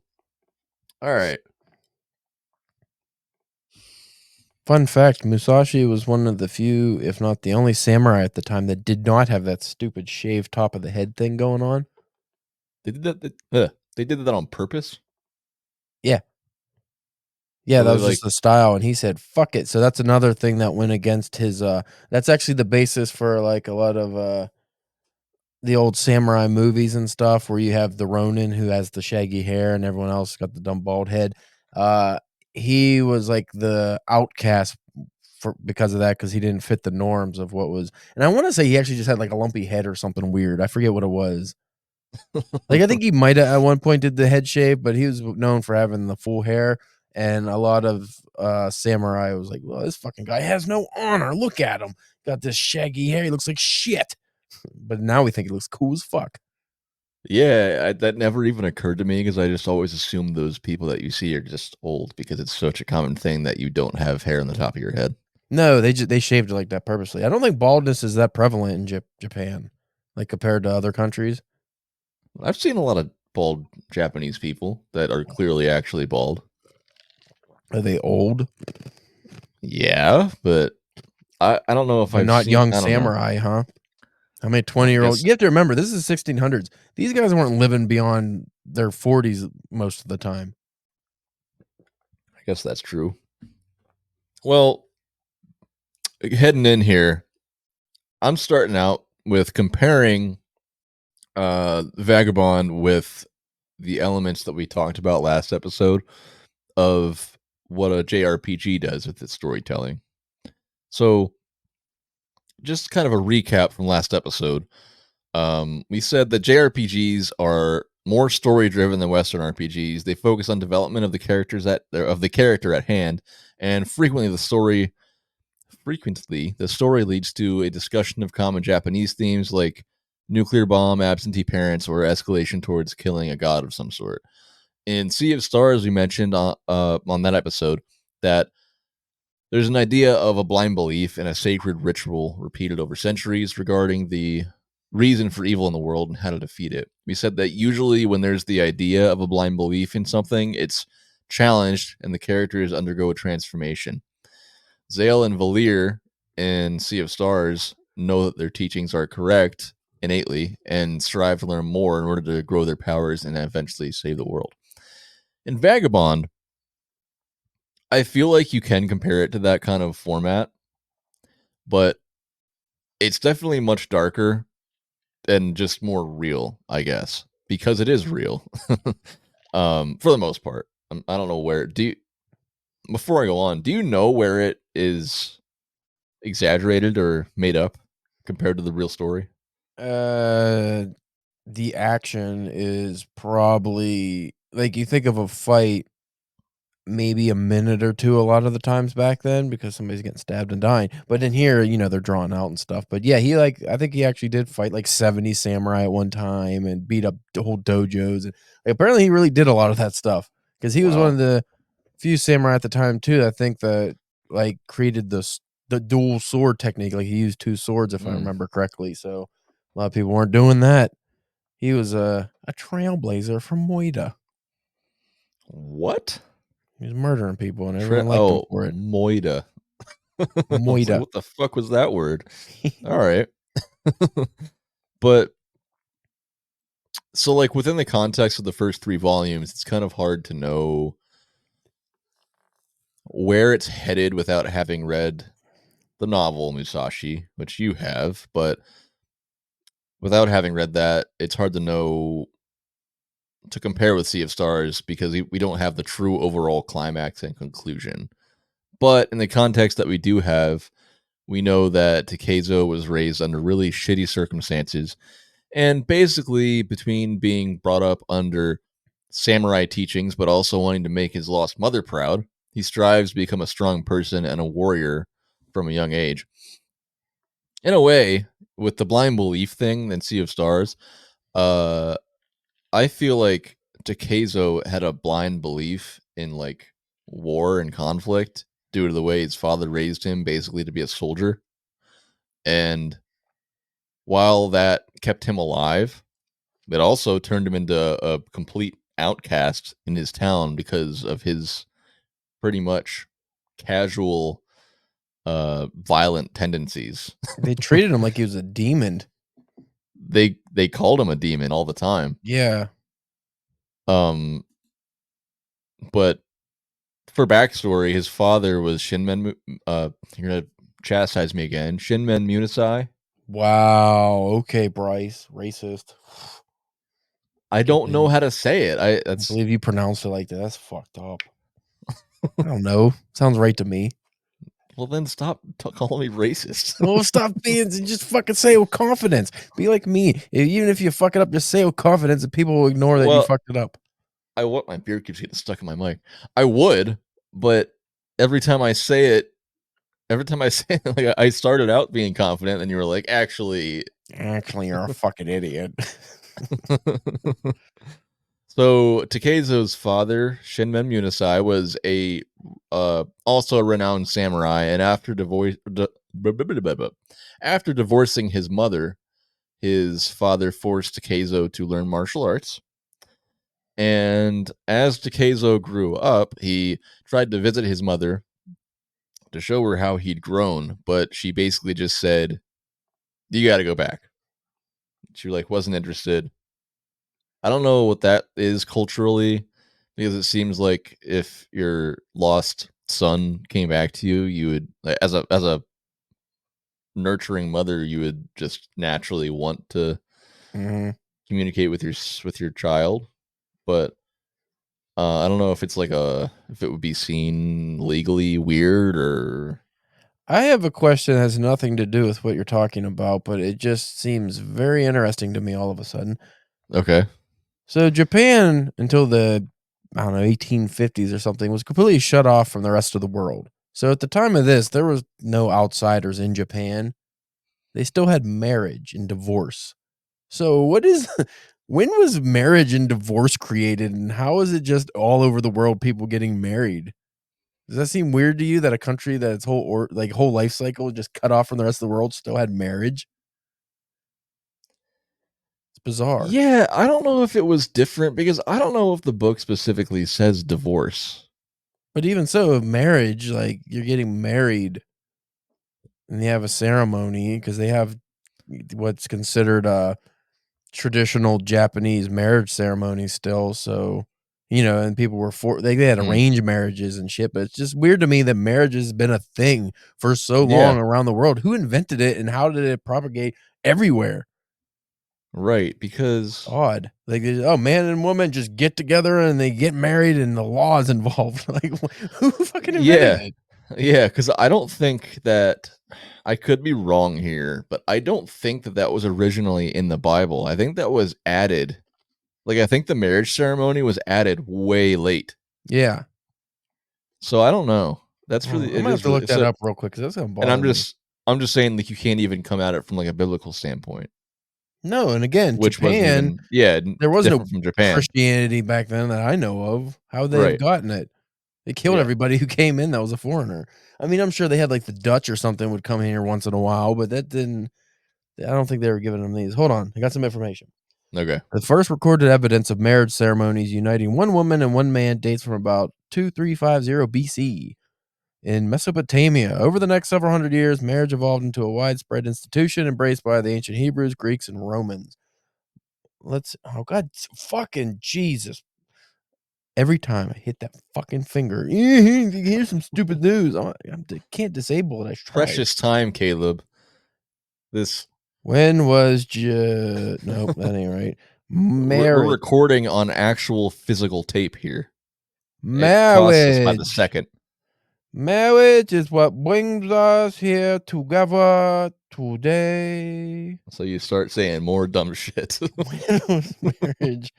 all right. Fun fact, Musashi was one of the few, if not the only samurai at the time that did not have that stupid shaved top of the head thing going on. They did that. They did that on purpose. Yeah. Yeah, So that they was just the style, and he said, "Fuck it." So that's another thing that went against his, that's actually the basis for, like, a lot of, the old samurai movies and stuff where you have the Ronin who has the shaggy hair and everyone else got the dumb bald head. Uh, he was like the outcast for because of that, because he didn't fit the norms of what was, and I wanna say he actually just had, like, a lumpy head or something weird. I forget what it was. Like, I think he might've at one point did the head shave, but he was known for having the full hair, and a lot of, samurai was like, "Well, this fucking guy has no honor. Look at him. Got this shaggy hair. He looks like shit." But now we think he looks cool as fuck. Yeah, that never even occurred to me because I just always assumed those people that you see are just old because it's such a common thing that you don't have hair on the top of your head. No, they shaved it like that purposely. I don't think baldness is that prevalent in Japan, like, compared to other countries. I've seen a lot of bald Japanese people that are clearly actually bald. Are they old? Yeah, but I don't know if They're I've not seen. young I don't know. samurai, huh? How many I 20-year-old, guess you have to remember, this is 1600s. These guys weren't living beyond their 40s most of the time. I guess that's true. Well, heading in here, I'm starting out with comparing Vagabond with the elements that we talked about last episode of what a JRPG does with its storytelling. So, just kind of a recap from last episode. We said that JRPGs are more story driven than Western RPGs. They focus on development of the character at hand, and frequently the story leads to a discussion of common Japanese themes like nuclear bomb, absentee parents, or escalation towards killing a god of some sort. In Sea of Stars, we mentioned on that episode that there's an idea of a blind belief in a sacred ritual repeated over centuries regarding the reason for evil in the world and how to defeat it. We said that usually when there's the idea of a blind belief in something, it's challenged and the characters undergo a transformation. Zale and Valir in Sea of Stars know that their teachings are correct innately and strive to learn more in order to grow their powers and eventually save the world. In Vagabond, I feel like you can compare it to that kind of format, but it's definitely much darker and just more real, I guess, because it is real. For the most part. I don't know where do you before I go on, do you know where it is exaggerated or made up compared to the real story? Uh, the action is probably like, you think of a fight, maybe a minute or 2 a lot of the times back then because somebody's getting stabbed and dying. But in here, they're drawn out and stuff. But yeah, I think he actually did fight like 70 samurai at one time and beat up the whole dojos. And like, apparently he really did a lot of that stuff because he was one Wow. of the few samurai at the time too, I think, that like created the dual sword technique. Like, he used 2 swords if I Mm. remember correctly. So a lot of people weren't doing that. He was a trailblazer from Moida. What? He was murdering people and everyone liked him Oh, for it. Moida. I was like, Moida. what the fuck was that word? All right. But so like within the context of the first 3 volumes, it's kind of hard to know where it's headed without having read the novel Musashi, which you have, but without having read that, it's hard to know to compare with Sea of Stars because we don't have the true overall climax and conclusion. But in the context that we do have, we know that Takezo was raised under really shitty circumstances. And basically, between being brought up under samurai teachings, but also wanting to make his lost mother proud, he strives to become a strong person and a warrior from a young age. In a way, with the blind belief thing and Sea of Stars, uh, I feel like Takezo had a blind belief in like war and conflict due to the way his father raised him basically to be a soldier. And while that kept him alive, it also turned him into a complete outcast in his town because of his pretty much casual violent tendencies. They treated him like he was a demon. They called him a demon all the time. Yeah. But for backstory, his father was Shinmen. You're gonna chastise me again. Shinmen Munisai. Wow. Okay, Bryce. Racist. I don't know how to say it. I believe you pronounced it like that. That's fucked up. I don't know. Sounds right to me. Well, then stop calling me racist. Well, stop being and just fucking say it with confidence. Be like me. Even if you fuck it up, just say it with confidence and people will ignore that you fucked it up. My beard keeps getting stuck in my mic. I would, but every time I say it, like I started out being confident, and you were like, actually, you're a fucking idiot. So Takezo's father, Shinmen Munisai, was also a renowned samurai, and after divorcing his mother, his father forced Takezo to learn martial arts. And as Takezo grew up, he tried to visit his mother to show her how he'd grown, but she basically just said, "You got to go back." She wasn't interested. I don't know what that is culturally, because it seems like if your lost son came back to you, you would, as a nurturing mother, you would just naturally want to communicate with your child. But I don't know if it's if it would be seen legally weird or. I have a question that has nothing to do with what you're talking about, but it just seems very interesting to me all of a sudden. Okay. So Japan, until the, I don't know, 1850s or something, was completely shut off from the rest of the world. So at the time of this, there was no outsiders in Japan. They still had marriage and divorce. So when was marriage and divorce created, and how is it just all over the world people getting married? Does that seem weird to you that a country that its whole life cycle just cut off from the rest of the world still had marriage? It's bizarre. Yeah, I don't know if it was different, because I don't know if the book specifically says divorce. But even so, marriage, like you're getting married and you have a ceremony because they have what's considered a traditional Japanese marriage ceremony still. So, and people were they had arranged marriages and shit, but it's just weird to me that marriage has been a thing for so long around the world. Who invented it and how did it propagate everywhere? Right, because odd. Like, man and woman just get together and they get married and the law is involved. Like, who fucking invented it? Yeah, because I don't think that, I could be wrong here, but I don't think that was originally in the Bible. I think that was added. I think the marriage ceremony was added way late. Yeah. So I don't know. That's I'm really. gonna have to look that up real quick because that's gonna bother And me. I'm just saying, you can't even come at it from a biblical standpoint. No, and again, Which Japan, there was no from Japan. Christianity back then that I know of. How would they have gotten it? They killed everybody who came in that was a foreigner. I mean, I'm sure they had the Dutch or something would come here once in a while, but that didn't. I don't think they were giving them these. Hold on, I got some information. Okay. The first recorded evidence of marriage ceremonies uniting one woman and one man dates from about 2350 BC in Mesopotamia. Over the next several hundred years, marriage evolved into a widespread institution embraced by the ancient Hebrews, Greeks, and Romans. Oh God, fucking Jesus. Every time I hit that fucking finger, here's some stupid news. I can't disable it. I tried. Precious time, Caleb. When was nope, that ain't right. We're recording on actual physical tape here. Marriage. It costs us by the second. Marriage is what brings us here together today. So you start saying more dumb shit. When was marriage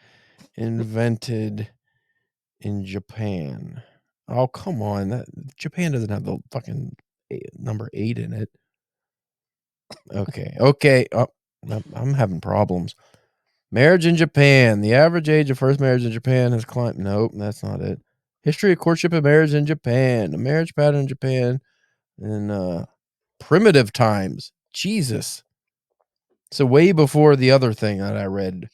invented in Japan? Oh, come on. Japan doesn't have the fucking number 8 in it. Okay. Oh, I'm having problems. Marriage in Japan. The average age of first marriage in Japan has climbed. Nope, that's not it. History of courtship and marriage in Japan. The marriage pattern in Japan in primitive times. Jesus. So way before the other thing that I read.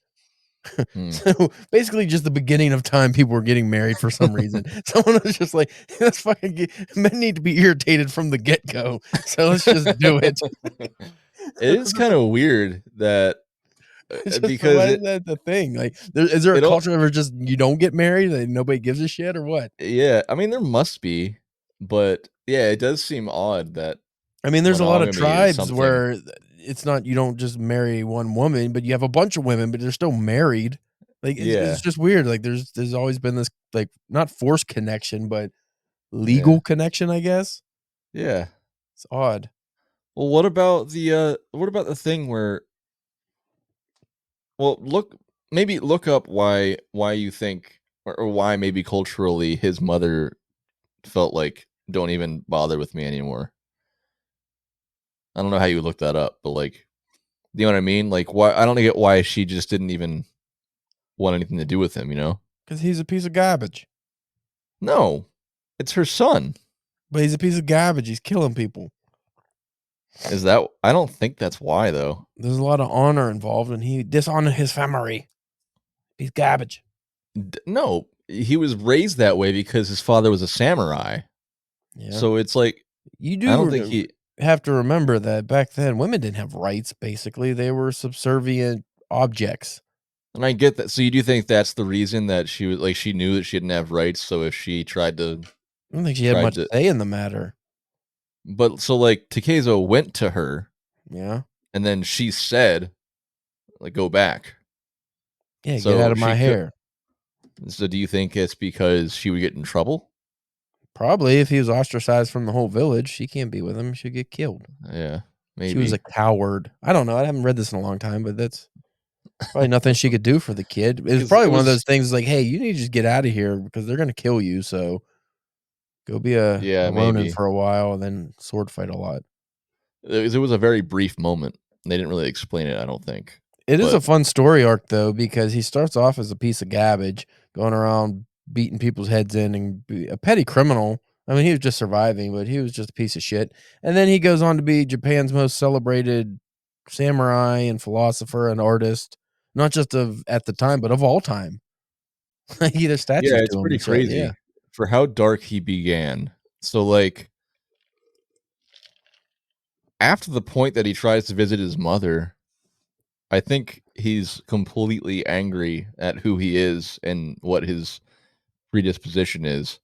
Hmm. So basically, just the beginning of time, people were getting married for some reason. Someone was just like, "Let's men need to be irritated from the get go, so let's just do it." It is kind of weird that Just because why is that the thing? Like, is there a it all culture where just you don't get married and nobody gives a shit, or what? yeah, I mean there must be, but yeah, it does seem odd that I mean, there's a lot of monogamy is tribes something. where it's not you don't just marry one woman, but you have a bunch of women, but they're still married. Like, it's Yeah, just weird. Like, there's always been this, like, not forced connection, but yeah, legal connection, I guess. yeah. It's odd. Well, what about the thing where well, look up why you think or why maybe culturally his mother felt like don't even bother with me anymore. I don't know how you look that up, but like, you know what I mean? Like, why I don't get why she just didn't even want anything to do with him. You know? 'Cause he's a piece of garbage. No, it's her son. But he's a piece of garbage. He's killing people. Is that? I don't think that's why though. There's a lot of honor involved, and he dishonored his family. He's garbage. No, he was raised that way because his father was a samurai. Yeah. So it's like You I don't do think he. have to remember that back then, women didn't have rights, basically. They were subservient objects. And I get that. So you do think that's the reason that she was like she knew that she didn't have rights. So if she I don't think she had tried much to, say in the matter. but so like Takezo went to her Yeah. and then she said like go back. Yeah, get out So of my she could. hair. So do you think it's because she would get in trouble? Probably if he was ostracized from the whole village, she can't be with him. She'd get killed. Yeah, She was maybe. a coward. I don't know. I haven't read this in a long time, but that's probably nothing she could do for the kid. It was Because probably it one of those was things like, "Hey, you need to just get out of here because they're gonna kill you, so go be yeah, a Ronin maybe. for a while and then sword fight a lot." It was a very brief moment. They didn't really explain it, I don't think. It is a But fun story arc, though, because he starts off as a piece of garbage, going around beating people's heads in and be a petty criminal. I mean, he was just surviving, but he was just a piece of shit. And then he goes on to be Japan's most celebrated samurai and philosopher and artist, not just of at the time, but of all time. Like, there's yeah, statues it's to him pretty and shit. Yeah. crazy for how dark he began. So like after the point that he tries to visit his mother, I think he's completely angry at who he is and what his predisposition is.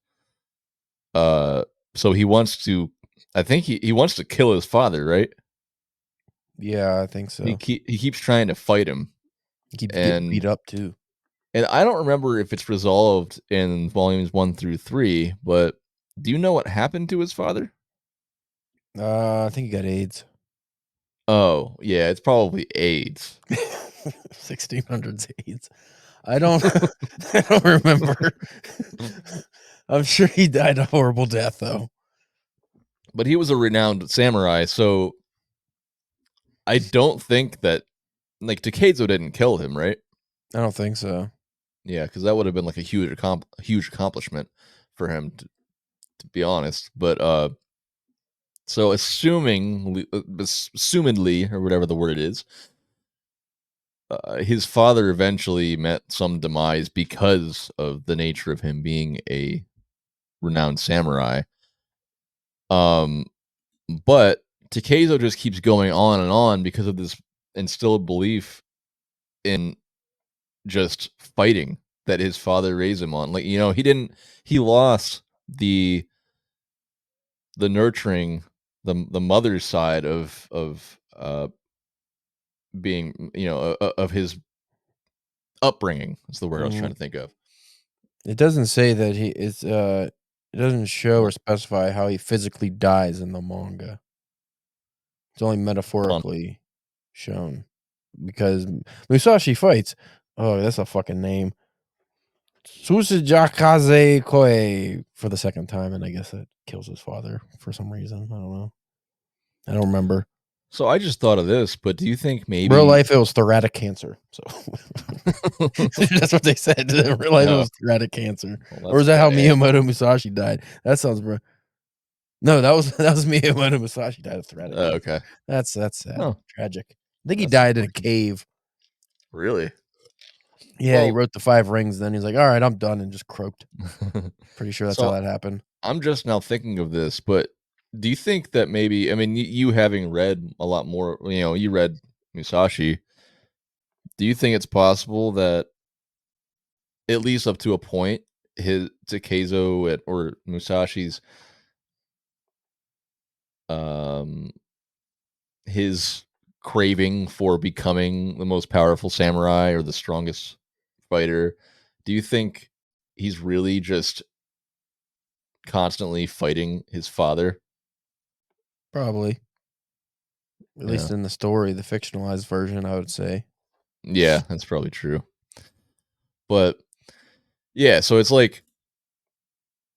Uh, so he wants to. I think he wants to kill his father, right? Yeah, I think so. He keeps trying to fight him, He keeps getting beat and up too. I don't remember if it's resolved in volumes 1 through 3, but do you know what happened to his father? I think he got AIDS. Oh, yeah, it's probably AIDS. 1600s AIDS. I don't I don't remember. I'm sure he died a horrible death, though. But he was a renowned samurai, so I don't think that like Takezo didn't kill him, right? I don't think so. Yeah, because that would have been like a huge accomplishment for him to be honest. But so assumedly or whatever the word is, his father eventually met some demise because of the nature of him being a renowned samurai. Um, but Takezo just keeps going on and on because of this instilled belief in just fighting that his father raised him on. Like, you know, he lost the nurturing, the mother's side of being, you know, of his upbringing. Is the word I was trying Mhm. to think of. It doesn't say that he is, it doesn't show or Well, specify how he physically dies in the manga. It's only hold on. metaphorically shown because Musashi fights. Oh, that's a fucking name. Susujakaze Koi for the second time, and I guess it kills his father for some reason. I don't know. I don't remember. So I just thought of this, but do you think Real maybe life, it was thoracic cancer. So that's what they said. In real life, it Oh, was thoracic cancer. well, Or that's is that how bad. Miyamoto Musashi died? That sounds bro. No, that was Miyamoto Musashi died of thoracic Oh, cancer. okay. That's sad, Oh, tragic. I think he that's died in a unfortunate. cave. Really? Yeah, he wrote the 5 rings, then he's like, "Alright, I'm done," and just croaked. Pretty sure that's how So that happened. I'm just now thinking of this, but do you think that maybe, I mean, you having read a lot more, you read Musashi, do you think it's possible that at least up to a point, his Takezo or Musashi's um his craving for becoming the most powerful samurai or the strongest fighter, do you think he's really just constantly fighting his father? Probably. At Yeah. least in the story, the fictionalized version, I would say. Yeah, that's probably true. But yeah, so it's like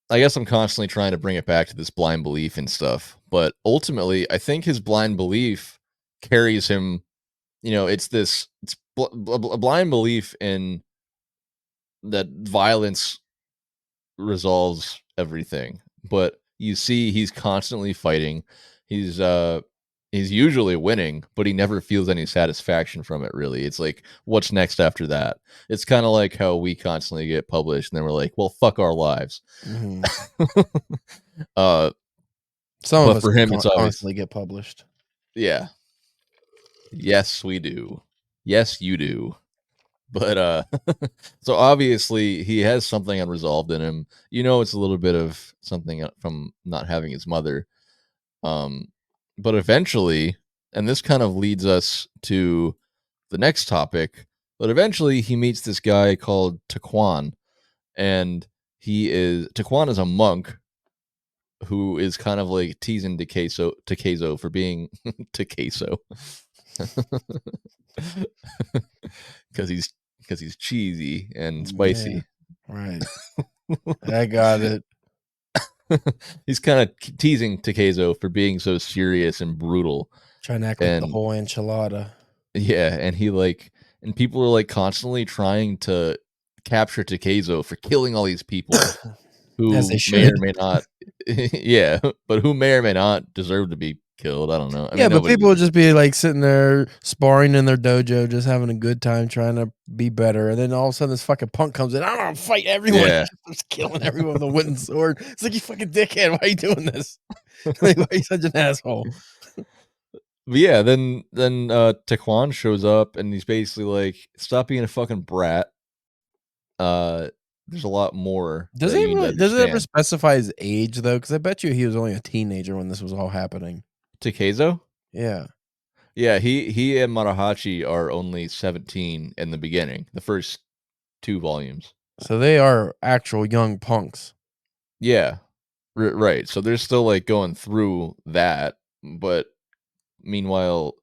I guess I'm constantly trying to bring it back to this blind belief and stuff, but ultimately I think his blind belief carries him, a blind belief in that violence resolves everything. But you see he's constantly fighting. He's usually winning, but he never feels any satisfaction from it really. It's like what's next after that? It's kind of like how we constantly get published and then we're like, well, fuck our lives. Mhm. uh Some of but us for do him it's obvious. constantly get published. Yeah. Yes, we do. Yes, you do. But so obviously he has something unresolved in him. It's a little bit of something from not having his mother. Um, but eventually, and this kind of leads us to the next topic, but eventually he meets this guy called Taquan, and Taquan is a monk who is kind of like teasing Takezo for being Takezo. because he's cheesy and Yeah, spicy. right. I got it. He's kind of teasing Takezo for being so serious and brutal. Trying to act like the And whole enchilada. yeah, and people are like constantly trying to capture Takezo for killing all these people As they who may should. or may not, yeah, but who may or may not deserve to be killed. I don't know. I Yeah, mean, but nobody people would deserves. just be, like, sitting there sparring in their dojo, just having a good time trying to be better, and then all of a sudden this fucking punk comes in, "I'm gonna fight everyone," Yeah. just killing everyone with a wooden sword. It's like, "You fucking dickhead, why are you doing this? Like, why are you such an asshole?" But yeah, then Taquan shows up and he's basically like, "Stop being a fucking brat. Uh, there's a lot more Does that he you need to really does it ever understand." specify his age, though? Because I bet you he was only a teenager when this was all happening. Takezo? Yeah. Yeah, he and Marahachi are only 17 in the beginning, the first 2 volumes. So they are actual young punks. Yeah, right. So they're still like going through that, but meanwhile,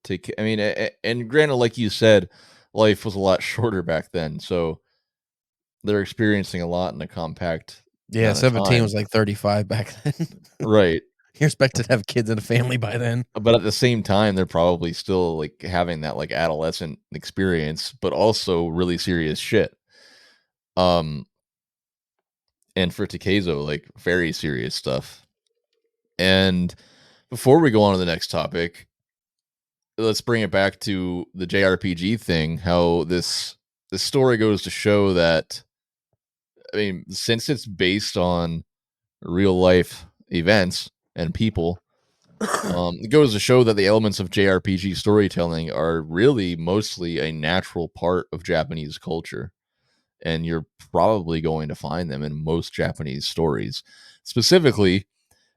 I mean, and granted, like you said, life was a lot shorter back then, so they're experiencing a lot in a compact Yeah, amount of 17 time. was like 35 back then. Right. You're expected to have kids and a family by then. But at the same time, they're probably still like having that like adolescent experience, but also really serious shit. Um, and for Takezo, like very serious stuff. And before we go on to the next topic, let's bring it back to the JRPG thing. How this story goes to show that, I mean, since it's based on real life events and people, it goes to show that the elements of JRPG storytelling are really mostly a natural part of Japanese culture, and you're probably going to find them in most Japanese stories. Specifically,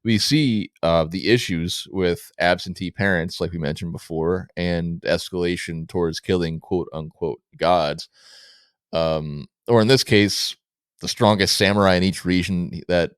we see the issues with absentee parents, like we mentioned before, and escalation towards killing quote unquote gods. Or in this case, the strongest samurai in each region that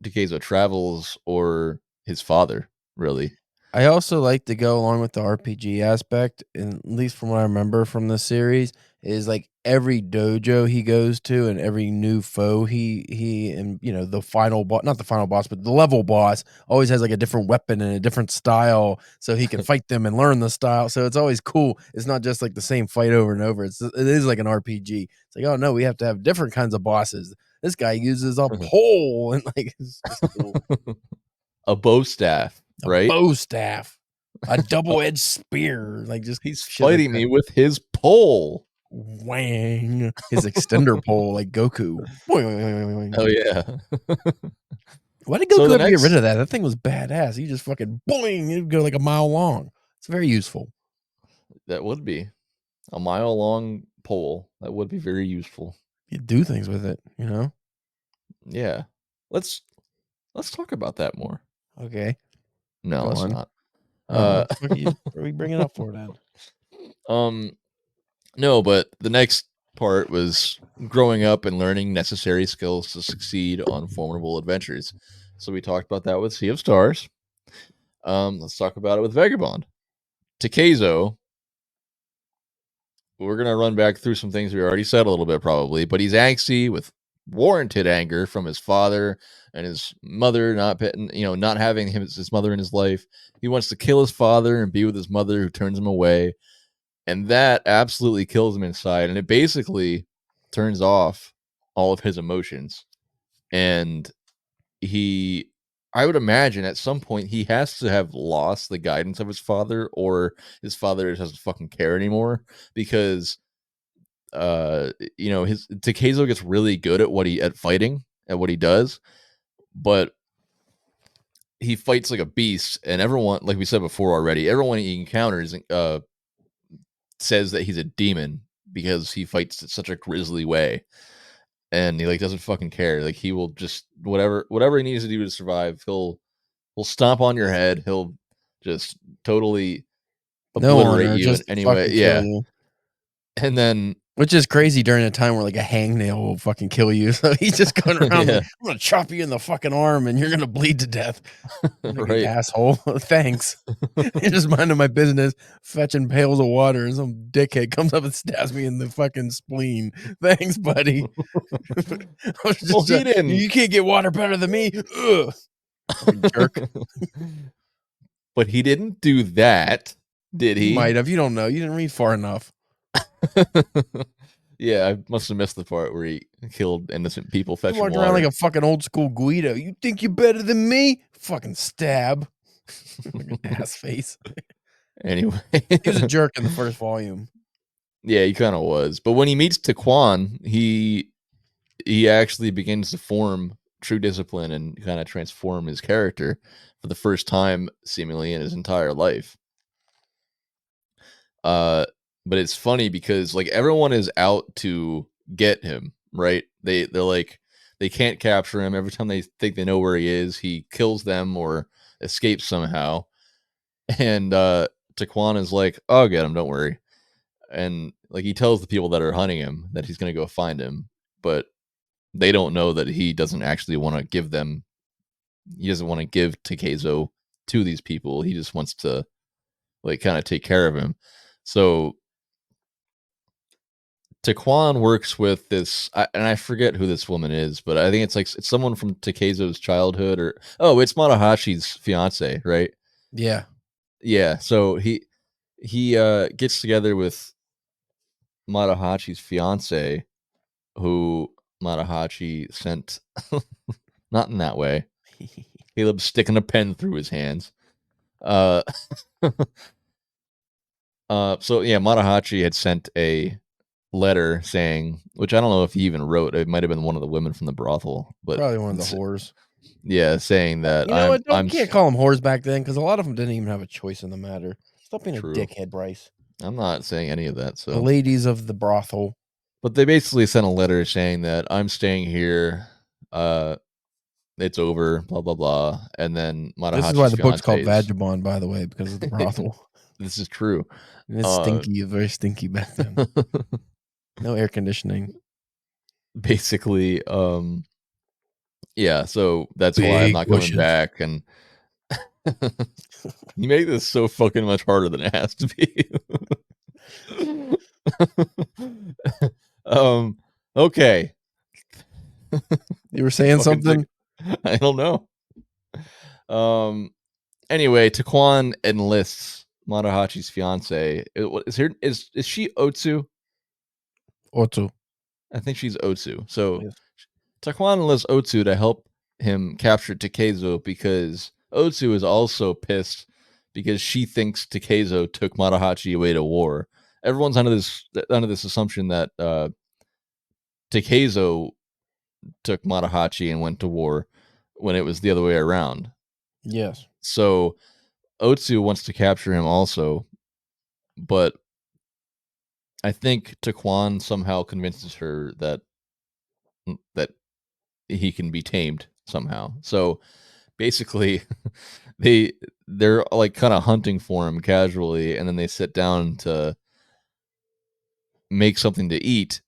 Takezo travels, or his father, really. I also like to go along with the RPG aspect, and at least from what I remember from the series, is like every dojo he goes to and every new foe he and the final boss, not the final boss, but the level boss always has like a different weapon and a different style, so he can fight them and learn the style. So it's always cool. It's not just like the same fight over and over. It is like an RPG. It's like, oh no, we have to have different kinds of bosses. This guy uses a pole and like it's just cool. A bow staff, A right? bow staff, a double-edged spear, like, just He's shit like fighting that. me with his pole. Wang. His extender pole, like Goku. Boing. Oh yeah. Why did So Goku the have to get rid next of that? That thing was badass. He just fucking boing. It'd go like a mile long. It's very useful. that would be a mile long pole. That would be very useful. You do things with it, you know? Yeah. Let's talk about that more. Okay. No, Go let's on. not. What the fuck are we bringing up for then? No, but the next part was growing up and learning necessary skills to succeed on formidable adventures. So we talked about that with Sea of Stars. Let's talk about it with Vagabond. Takehiko, we're gonna run back through some things we already said a little bit probably, but he's angsty with warranted anger from his father and his mother not having his mother in his life. He wants to kill his father and be with his mother who turns him away. And that absolutely kills him inside. And it basically turns off all of his emotions. And I would imagine at some point he has to have lost the guidance of his father, or his father just doesn't fucking care anymore because, his Takehiko gets really good at fighting, at what he does. But he fights like a beast. And everyone, like we said before already, everyone he encounters, says that he's a demon because he fights in such a grisly way, and he doesn't fucking care. Like, he will just whatever he needs to do to survive. He'll stomp on your head. He'll just totally No obliterate honor, you in just any way. fucking kill Yeah, you. and then Which is crazy during a time where like a hangnail will fucking kill you. So he's just going around yeah, like, I'm gonna chop you in the fucking arm and you're gonna bleed to death. Like, right. asshole. Thanks. You're just minding my business, fetching pails of water, and some dickhead comes up and stabs me in the fucking spleen. Thanks, buddy. I was Well, just, he didn't. you can't get water better than me. Ugh. Fucking jerk. But he didn't do that, did You he? might have. You don't know. You didn't read far enough. Yeah, I must have missed the part where he killed innocent people You fetching walked water. around like a fucking old school Guido. You think you're better than me? Fucking stab. Fucking ass face. Anyway, He was a jerk in the first volume. yeah, he kind of was. But when he meets Taquan, he actually begins to form true discipline and kind of transform his character for the first time, seemingly in his entire life. But it's funny because everyone is out to get him, right? They're like, they can't capture him. Every time they think they know where he is, he kills them or escapes somehow. And Taquan is like, "I'll get him, don't worry." And he tells the people that are hunting him that he's gonna go find him, but they don't know that he doesn't actually want to give them. He doesn't want to give Takehiko to these people. He just wants to kind of take care of him. So Taquan works with this, and I forget who this woman is, but I think it's someone from Takeizo's childhood, or it's Matahashi's fiance, right? Yeah. Yeah. So he gets together with Matahashi's fiance, who Matahachi sent not in that way. Caleb sticking a pen through his hands. So yeah, Matahachi had sent a letter saying, which I don't know if he even wrote. It might have been one of the women from the brothel, but Probably one of the whores. yeah, saying that You know what? I'm Can't call them whores back then because a lot of them didn't even have a choice in the matter. Stop being True. a dickhead, Bryce. I'm not saying any of that. The So, ladies of the brothel. but they basically sent a letter saying that I'm staying here. It's over. Blah blah blah. And then Matahachi's This is why the book's called fiance is- Vagabond, by the way, because of the brothel. This is true. And it's stinky, very stinky back then. No air conditioning. Basically, yeah. So that's why I'm Big not bushes. coming back. And you make this so fucking much harder than it has to be. Okay. You were saying Fucking something? I don't know. Anyway, Taquan enlists Matahachi's fiance. Is she Otsu? Otsu. I think she's Otsu. So Yes. Taquan enlists Otsu to help him capture Takeizo because Otsu is also pissed because she thinks Takeizo took Matahachi away to war, everyone's under this assumption that Takeizo took Matahachi and went to war when it was the other way around. Yes. So Otsu wants to capture him also, but I think Taquan somehow convinces her that he can be tamed somehow. So basically, they're like kind of hunting for him casually, and then they sit down to make something to eat,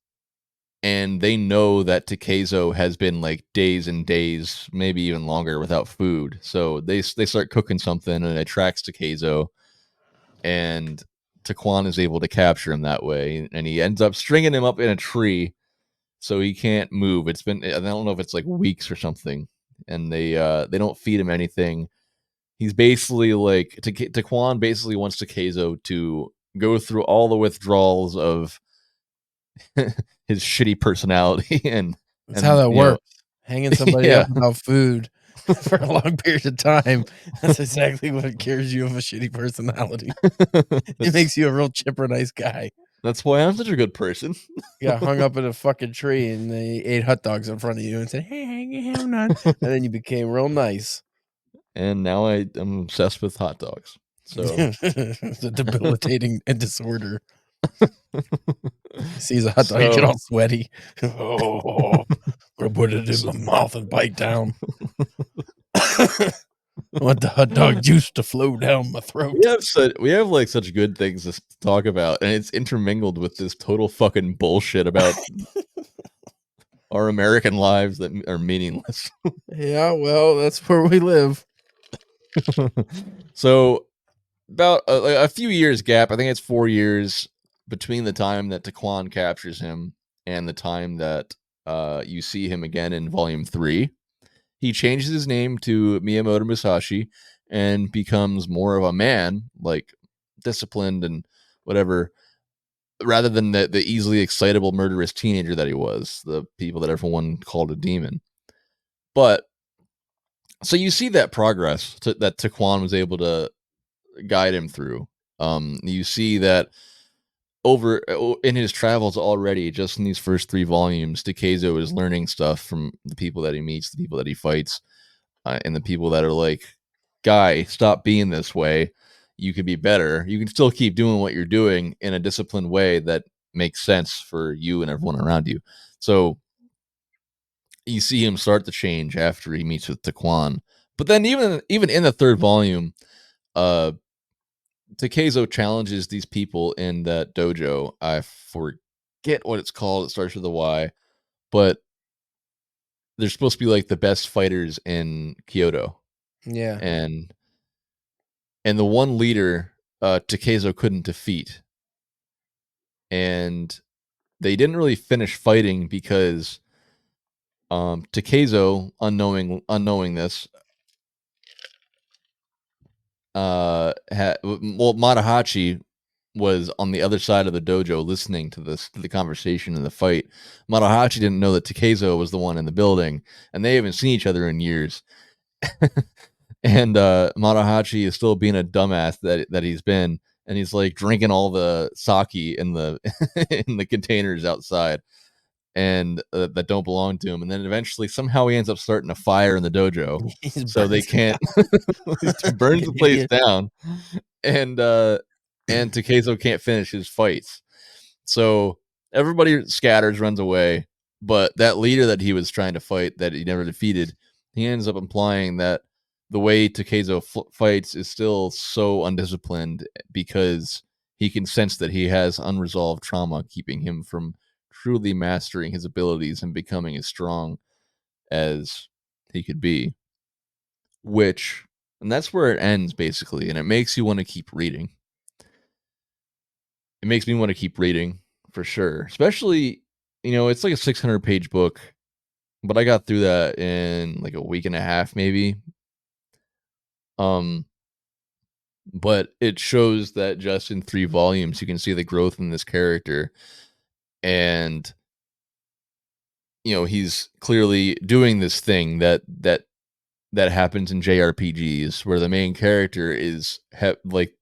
and they know that Takeizo has been like days and days, maybe even longer, without food. So they start cooking something, and it attracts Takeizo, and Taquan is able to capture him that way, and he ends up stringing him up in a tree, so he can't move. It's been, I don't know if it's like weeks or something, and they don't feed him anything. He's basically like Taquan basically wants Takeizo to go through all the withdrawals of his shitty personality That's how that you know, works. Hanging somebody yeah. up without food for a long period of time. That's exactly what cures you of a shitty personality. It makes you a real chipper, nice guy. That's why I'm such a good person. You got hung up in a fucking tree and they ate hot dogs in front of you and said, "Hey, hang your ham on," and then you became real nice. And now I'm obsessed with hot dogs. So It's a debilitating disorder. He sees a hot dog, you get all sweaty. Oh, I put it in my mouth and bite down. I want the hot dog juice to flow down my throat. we have like such good things to talk about, and it's intermingled with this total fucking bullshit about our American lives that are meaningless. Yeah, well, that's where we live. So about a few years gap, I think it's 4 years between the time that Taquan captures him and the time that you see him again in volume 3. He changes his name to Miyamoto Musashi and becomes more of a man, like disciplined and whatever, rather than the easily excitable murderous teenager that he was, the people that everyone called a demon. But so you see that progress that Taquan was able to guide him through. You see that over in his travels already, just in these first 3 volumes, Takeizo is learning stuff from the people that he meets, the people that he fights, and the people that are like, "Guy, stop being this way. You could be better. You can still keep doing what you're doing in a disciplined way that makes sense for you and everyone around you." So you see him start to change after he meets with Taquan. But then even in the 3rd volume, uh Takeizo challenges these people in that dojo. I forget what it's called. It starts with a Y, but they're supposed to be like the best fighters in Kyoto. Yeah. And the one leader Takeizo couldn't defeat. And they didn't really finish fighting because Takeizo, unknowing this, Matahachi was on the other side of the dojo listening to the conversation and the fight. Matahachi didn't know that Takeizo was the one in the building, and they haven't seen each other in years. And Matahachi is still being a dumbass that he's been, and he's like drinking all the sake in the in the containers outside, and that don't belong to him. And then eventually, somehow he ends up starting a fire in the dojo, so they can't. He burns the place down, and Takeizo can't finish his fights. So everybody scatters, runs away. But that leader that he was trying to fight, that he never defeated, he ends up implying that the way Takeizo fights is still so undisciplined because he can sense that he has unresolved trauma keeping him from truly mastering his abilities and becoming as strong as he could be. And that's where it ends basically, and it makes you want to keep reading. It makes me want to keep reading for sure. Especially, it's like a 600-page book, but I got through that in like a week and a half maybe. But it shows that just in 3 volumes you can see the growth in this character, and he's clearly doing this thing that happens in JRPGs where the main character is like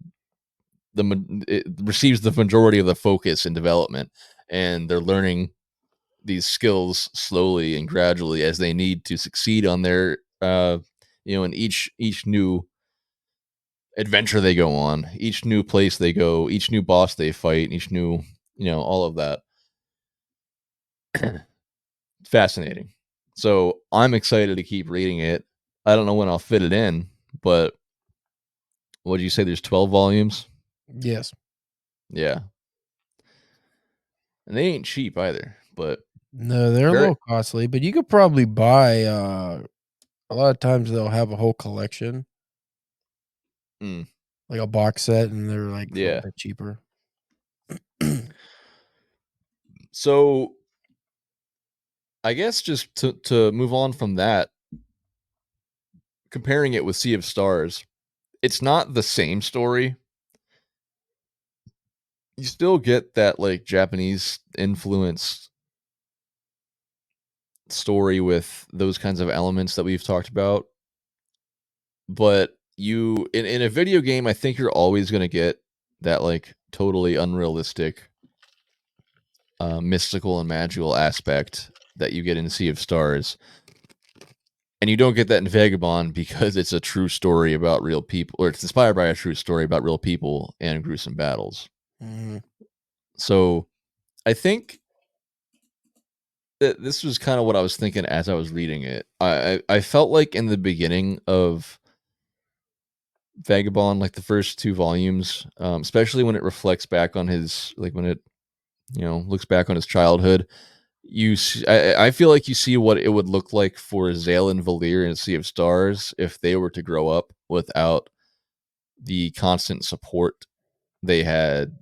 it receives the majority of the focus and development, and they're learning these skills slowly and gradually as they need to succeed on their in each new adventure they go on, each new place they go, each new boss they fight, each new all of that. Fascinating. So I'm excited to keep reading it. I don't know when I'll fit it in, but what did you say? There's 12 volumes. Yes. Yeah, and they ain't cheap either. But No, they're a little costly, but you could probably buy. A lot of times they'll have a whole collection, like a box set, and they're like a little bit cheaper. So I guess just to move on from that, comparing it with Sea of Stars, it's not the same story. You still get that like Japanese influenced story with those kinds of elements that we've talked about. But you in a video game, I think you're always going to get that like totally unrealistic mystical and magical aspect that you get in Sea of Stars. And you don't get that in Vagabond because it's a true story about real people, or it's inspired by a true story about real people and gruesome battles. Mm-hmm. So I think that this was kind of what I was thinking as I was reading it. I felt like in the beginning of Vagabond, like the first 2 volumes, especially when it reflects back on his, like when it, looks back on his childhood, I feel like you see what it would look like for Zale and Valir in Sea of Stars if they were to grow up without the constant support they had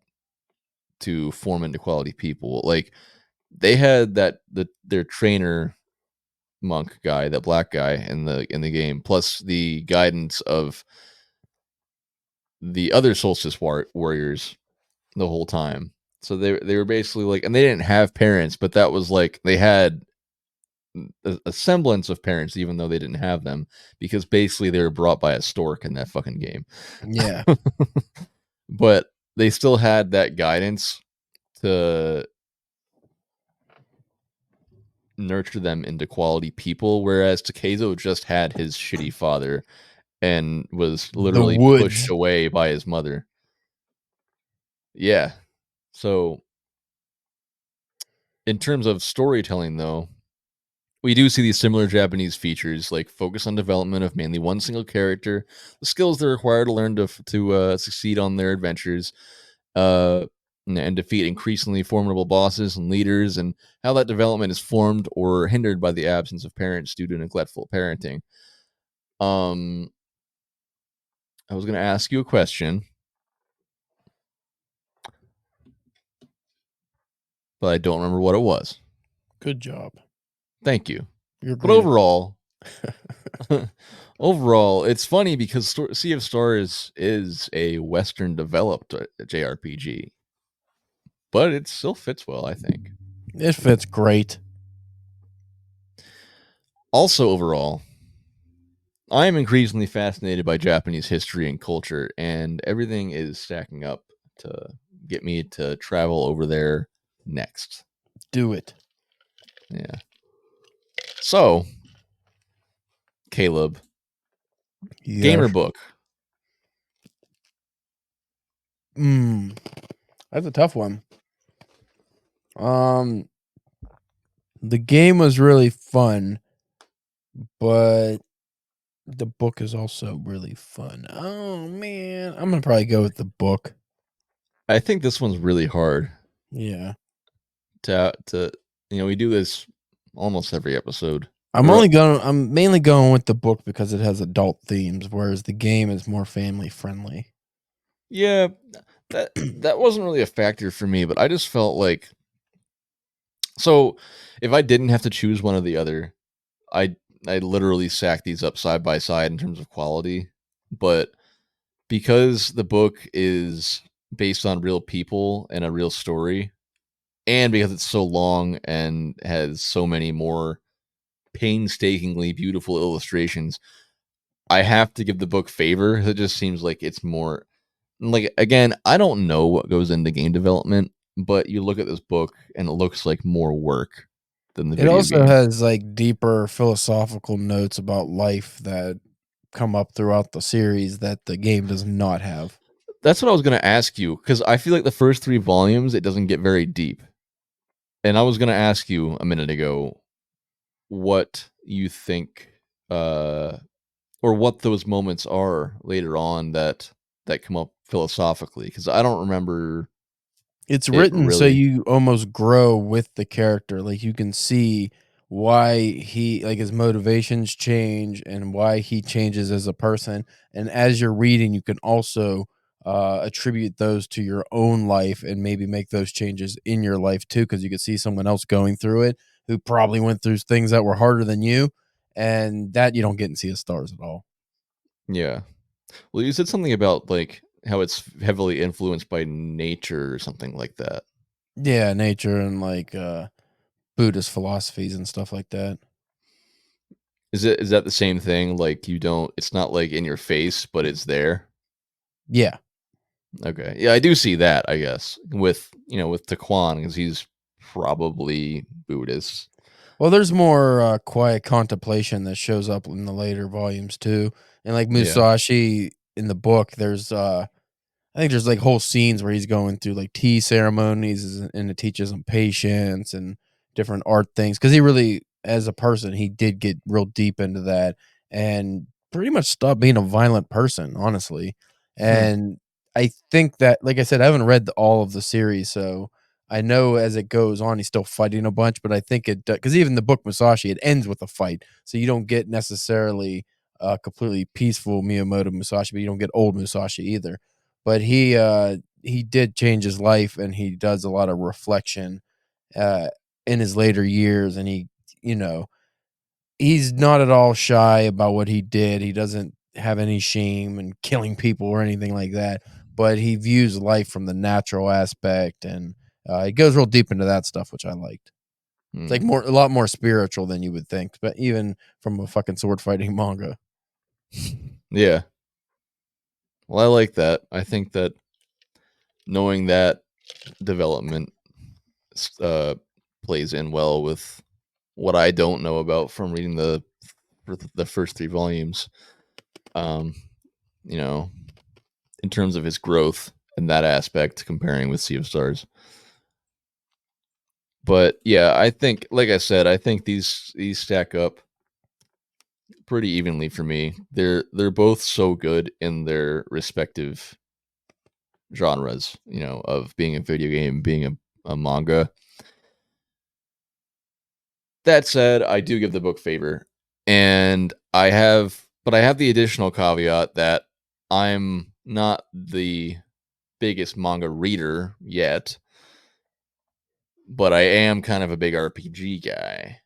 to form into quality people. Like they had their trainer monk guy, that black guy in the game, plus the guidance of the other solstice warriors the whole time. So they were basically like, and they didn't have parents, but that was like they had a semblance of parents, even though they didn't have them, because basically they were brought by a stork in that fucking game. Yeah. But they still had that guidance to nurture them into quality people, whereas Takezo just had his shitty father and was literally pushed away by his mother. Yeah. So in terms of storytelling, though, we do see these similar Japanese features, like focus on development of mainly one single character, the skills they're required to learn to succeed on their adventures, and defeat increasingly formidable bosses and leaders, and how that development is formed or hindered by the absence of parents due to neglectful parenting. I was going to ask you a question, but I don't remember what it was. Good job. Thank you. You're but great. Overall, it's funny because Sea of Stars is a Western developed JRPG, but it still fits well, I think. It fits great. Also, overall, I am increasingly fascinated by Japanese history and culture, and everything is stacking up to get me to travel over there next. Do it. Yeah. So, Caleb, gamer book. That's a tough one. The game was really fun, but the book is also really fun. Oh man, I'm gonna probably go with the book. I think this one's really hard. Yeah. To we do this almost every episode. I'm mainly going with the book because it has adult themes, whereas the game is more family friendly. Yeah, that wasn't really a factor for me, but I just felt like, so if I didn't have to choose one or the other, I literally stack these up side by side in terms of quality. But because the book is based on real people and a real story, and because it's so long and has so many more painstakingly beautiful illustrations, I have to give the book favor. It just seems like it's more, like again, I don't know what goes into game development, but you look at this book and it looks like more work than the It video also game. has, like, deeper philosophical notes about life that come up throughout the series that the game does not have. That's what I was gonna ask you, because I feel like the first 3 volumes, it doesn't get very deep. And I was gonna ask you a minute ago what you think, uh, or what those moments are later on that come up philosophically, because I don't remember It's it written so really. you almost grow with the character, like, you can see why he like, his motivations change and why he changes as a person, and as you're reading, you can also, attribute those to your own life and maybe make those changes in your life too, because you could see someone else going through it who probably went through things that were harder than you, and that you don't get in Sea of Stars at all. Yeah. Well, you said something about, like, how it's heavily influenced by nature or something like that. Yeah, nature and, like, Buddhist philosophies and stuff like that. Is that the same thing? Like, you don't it's not, like, in your face, but it's there? Yeah. Okay. Yeah, I do see that, I guess, with, with Taquan, because he's probably Buddhist. Well, there's more, quiet contemplation that shows up in the later volumes too, and, like, Yeah. Musashi in the book, there's, I think there's, like, whole scenes where he's going through, like, tea ceremonies and it teaches him patience and different art things because he really as a person, he did get real deep into that and pretty much stopped being a violent person, honestly, Hmm. and I think that like I said, I haven't read all of the series, so I know as it goes on, he's still fighting a bunch, but I think it because even the book Musashi, it ends with a fight, so you don't get necessarily a completely peaceful Miyamoto Musashi, but you don't get old Musashi either. But he did change his life, and he does a lot of reflection, uh, in his later years, and you know, he's not at all shy about what he did. He doesn't have any shame in killing people or anything like that, but he views life from the natural aspect, and, it goes real deep into that stuff, which I liked. It's, like, Hmm. more a lot more spiritual than you would think, but even from a fucking sword fighting manga. Yeah. Well, I like that. I think that knowing that development uh, plays in well with what I don't know about from reading the first 3 volumes. Um, you know, in terms of his growth in that aspect, comparing with Sea of Stars. But yeah, I think, like I said, I think these stack up pretty evenly for me. They're both so good in their respective genres, of being a video game, being a manga. That said, I do give the book favor, and I have the additional caveat that I'm not the biggest manga reader yet, but I am kind of a big RPG guy.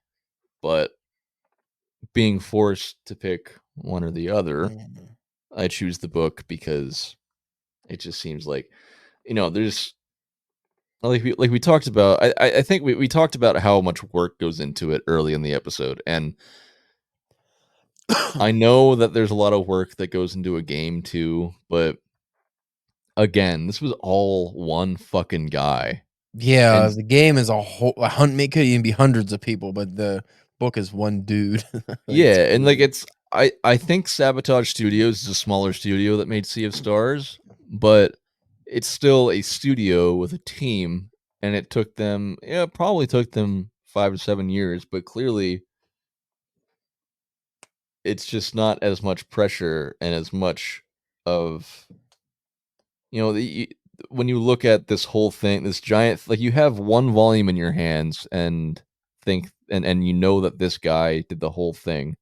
But being forced to pick one or the other, Mhm. I choose the book because it just seems like, there's like we talked about. I think we talked about how much work goes into it early in the episode, and I know that there's a lot of work that goes into a game too, but again, this was all one fucking guy. Yeah, And the game is it could even be hundreds of people, but the book is one dude. Like, it's yeah, and like crazy. I think Sabotage Studios is a smaller studio that made Sea of Stars, but it's still a studio with a team, and it took them, yeah, probably took them 5 to 7 years, but clearly it's just not as much pressure and as much of, when you look at this whole thing, this giant, like, you have one volume in your hands and think, and you know that this guy did the whole thing.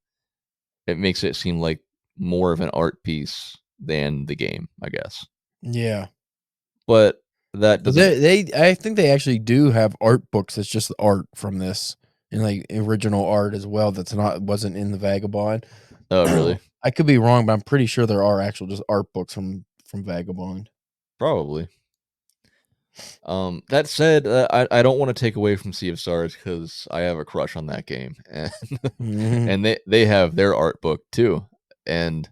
It makes it seem like more of an art piece than the game, I guess. Yeah. But that But doesn't. I think they actually do have art books that's just art from this and, like, original art as well that's not wasn't in the Vagabond. Oh, really? I could be wrong, but I'm pretty sure there are actual just art books from Vagabond. Probably. That said, I don't want to take away from Sea of Stars because I have a crush on that game, and Mhm. and they have their art book too, and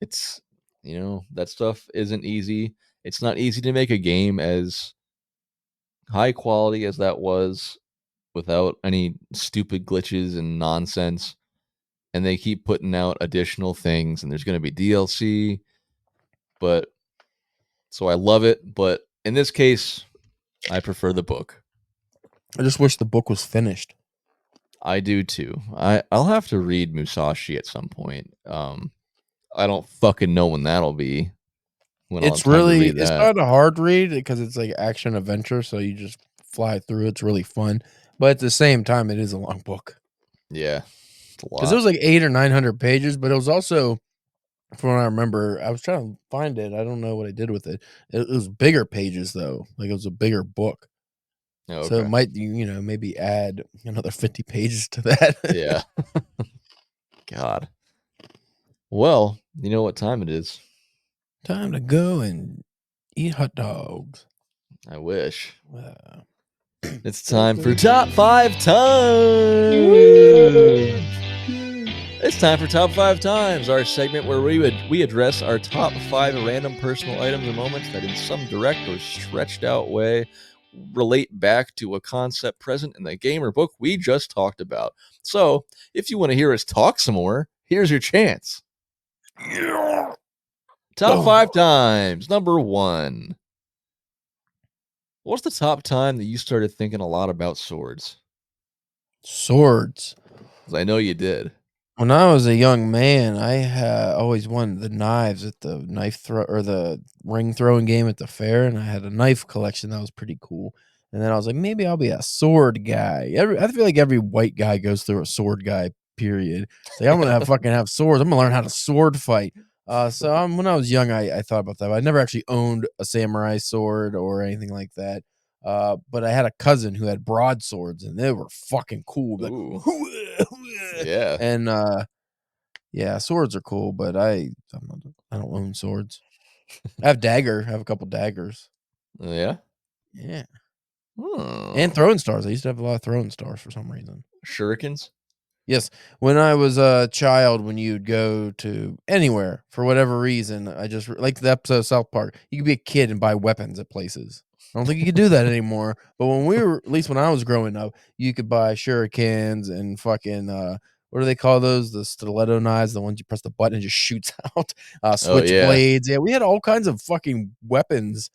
it's You know, that stuff isn't easy. It's not easy to make a game as high quality as that was without any stupid glitches and nonsense. And they keep putting out additional things, and there's going to be DLC. But so I love it. But in this case, I prefer the book. I just wish the book was finished. I do too. I'll have to read Musashi at some point. I don't fucking know when that'll be. When I'll have It's time to really, read it's that. not a hard read because it's like action adventure, so you just fly through. It's really fun, but at the same time, it is a long book Yeah, it's a because it lot. was like 800 or 900 pages. But it was also, from what I remember, I was trying to find it. I don't know what I did with it. It was bigger pages though, like it was a bigger book. Oh, So it okay. might, maybe add another 50 pages to that. Yeah. God. Well, you know what time it is. Time to go and eat hot dogs. I wish. Uh, It's time for Top 5 Times. It's time for Top 5 Times, our segment where we address our top 5 random personal items and moments that in some direct or stretched out way relate back to a concept present in the game or book we just talked about. So, if you want to hear us talk some more, here's your chance. Top 5 times. Number 1. What's the top time that you started thinking a lot about swords? Swords. 'Cause I know you did. When I was a young man, I always wanted the knives at the knife throw or the ring throwing game at the fair, and I had a knife collection that was pretty cool. And then I was like, maybe I'll be a sword guy. I feel like every white guy goes through a sword guy period. It's like I'm gonna have swords. I'm gonna learn how to sword fight. When I was young, I thought about that. But I never actually owned a samurai sword or anything like that. But I had a cousin who had broadswords, and they were fucking cool. Like, Ooh. Yeah. and yeah, swords are cool, but I don't own swords. I have I have a couple daggers. Yeah. Yeah. Hmm. And throwing stars. I used to have a lot of throwing stars for some reason. Shurikens? Yes. When I was a child, when you'd go to anywhere for whatever reason, I just like the episode of South Park. You could be a kid and buy weapons at places. I don't think you could do that anymore. But when we were, at least when I was growing up, you could buy shurikens and fucking what do they call those? The stiletto knives, the ones you press the button and it just shoots out. Oh, yeah. Switchblades. Yeah, we had all kinds of fucking weapons.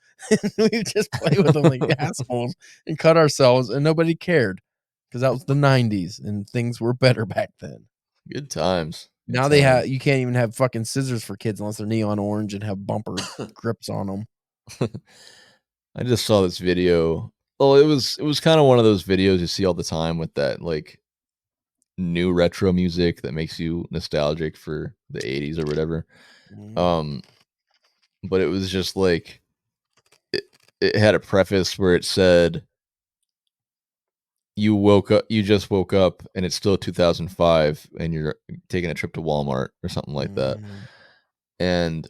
We would just play with them like assholes and cut ourselves, and nobody cared because that was the 90s and things were better back then. Good times. Good Now times. you can't even have fucking scissors for kids unless they're neon orange and have bumper grips on them. I just saw this video. Well, it was kind of one of those videos you see all the time with that like new retro music that makes you nostalgic for the 80s or whatever. But it was just like it had a preface where it said you just woke up and it's still 2005 and you're taking a trip to Walmart or something like that. And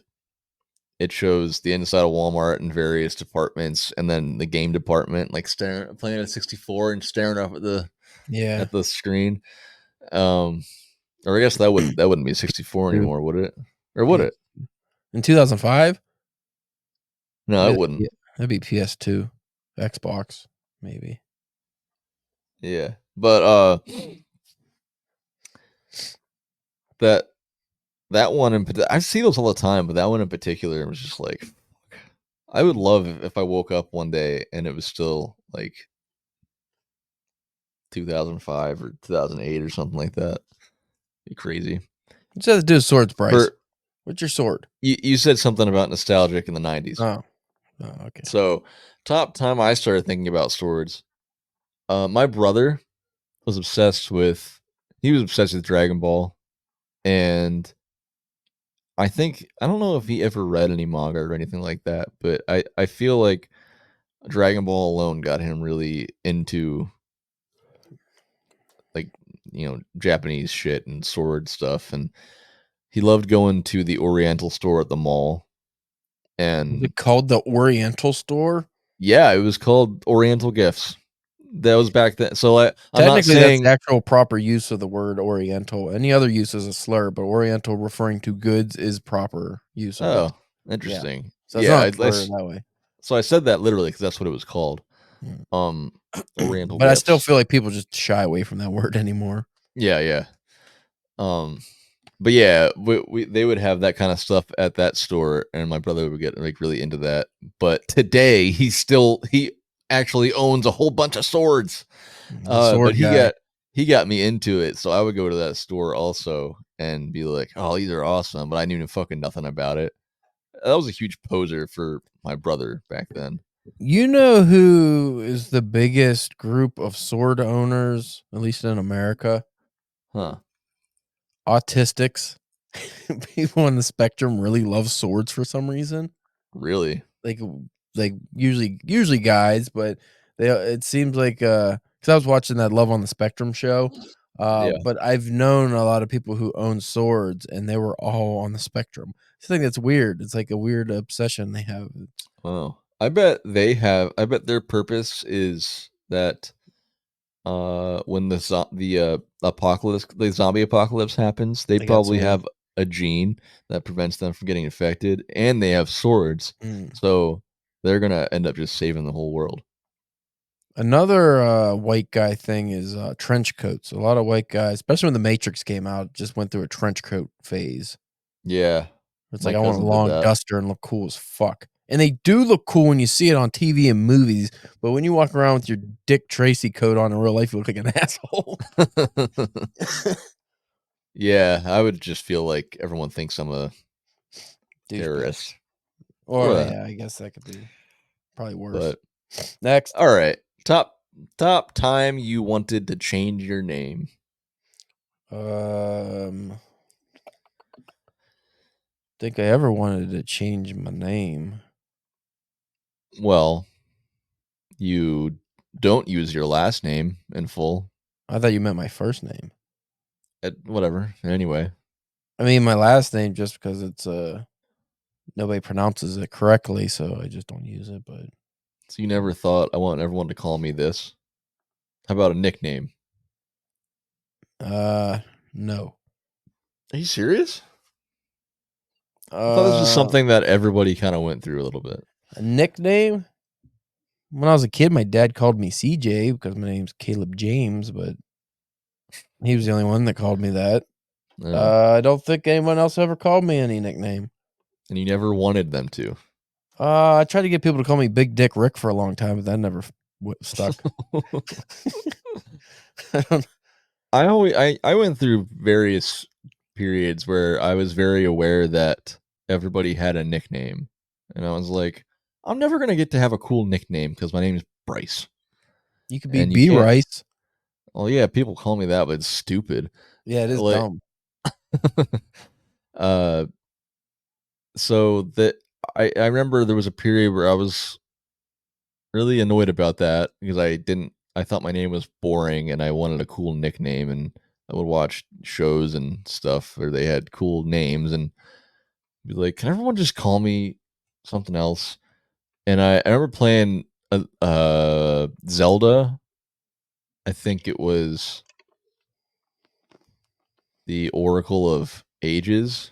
it shows the inside of Walmart and various departments, and then the game department, like playing at 64 and staring up at the screen. Or I guess that wouldn't be 64 anymore, would it? Or would it? In 2005? No, it wouldn't. That'd be PS2, Xbox, maybe. Yeah, but that one in particular, I see those all the time, but that one in particular was just like, I would love if I woke up one day and it was still like 2005 or 2008 or something like that. Be crazy. What's that to do with swords, Bryce? What's your sword? You said something about nostalgic in the 90s. Oh, okay. So, top time I started thinking about swords. My brother was obsessed with Dragon Ball, and I don't know if he ever read any manga or anything like that, but I feel like Dragon Ball alone got him really into like, Japanese shit and sword stuff, and he loved going to the Oriental store at the mall. Is And it called the Oriental store? yeah, it was called Oriental Gifts. That was back then. So I'm not Technically, that's saying the actual proper use of the word Oriental. Any other use is a slur, but Oriental referring to goods is proper use of it. oh, interesting. So it's not a slur that way. So I said that literally because that's what it was called. Mm. Oriental But I still gifts. feel like people just shy away from that word anymore. Yeah. But yeah, they would have that kind of stuff at that store, and my brother would get like really into that. But today he actually owns a whole bunch of swords. Sword But guy. he got me into it, so I would go to that store also and be like, "Oh, these are awesome," but I knew fucking nothing about it. That was a huge poser for my brother back then. You know who is the biggest group of sword owners, at least in America? Huh. Autistics. People on the spectrum really love swords for some reason. Really? Like usually guys, but it seems like because I was watching that Love on the Spectrum show. Yeah. But I've known a lot of people who own swords and they were all on the spectrum. I think that's weird. It's like a weird obsession they have. Oh. I bet their purpose is that when the zombie apocalypse happens, they They got probably swords. have a gene that prevents them from getting infected, and they have swords, so they're gonna end up just saving the whole world. Another white guy thing is trench coats. A lot of white guys, especially when the Matrix came out, just went through a trench coat phase. Yeah, It's my like I want a cousin did long that. duster and look cool as fuck. And they do look cool when you see it on TV and movies, but when you walk around with your Dick Tracy coat on in real life, you look like an asshole. Yeah, I would just feel like everyone thinks I'm a terrorist. Or yeah, I guess that could be probably worse. But Next. all right, top time you wanted to change your name. Think I ever wanted to change my name. Well, you don't use your last name in full. I thought you meant my first name. Whatever. Anyway. I mean my last name just because it's nobody pronounces it correctly, so I just don't use it. But so you never thought I want everyone to call me this? How about a nickname? No. Are you serious? I thought this was something that everybody kind of went through a little bit. A nickname? When I was a kid, my dad called me CJ because my name's Caleb James, but he was the only one that called me that. I don't think anyone else ever called me any nickname. And you never wanted them to. I tried to get people to call me Big Dick Rick for a long time, but that never stuck. I went through various periods where I was very aware that everybody had a nickname, and I was like, I'm never gonna get to have a cool nickname because my name is Bryce. You could be B Rice. Oh yeah, people call me that, but it's stupid. Yeah, it is dumb. So that I remember there was a period where I was really annoyed about that because I thought my name was boring and I wanted a cool nickname, and I would watch shows and stuff where they had cool names and be like, can everyone just call me something else? And I remember playing Zelda. I think it was the Oracle of Ages.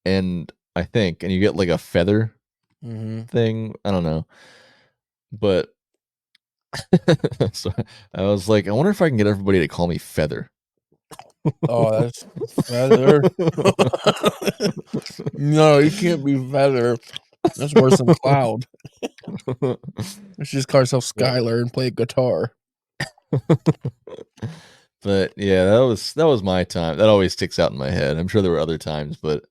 And you get like a feather thing. I don't know. But so I was like, I wonder if I can get everybody to call me Feather. Oh, that's Feather. No, you can't be Feather. That's worse than Cloud. Let's just call yourself Skylar and play guitar. But yeah, that was my time. That always sticks out in my head. I'm sure there were other times, but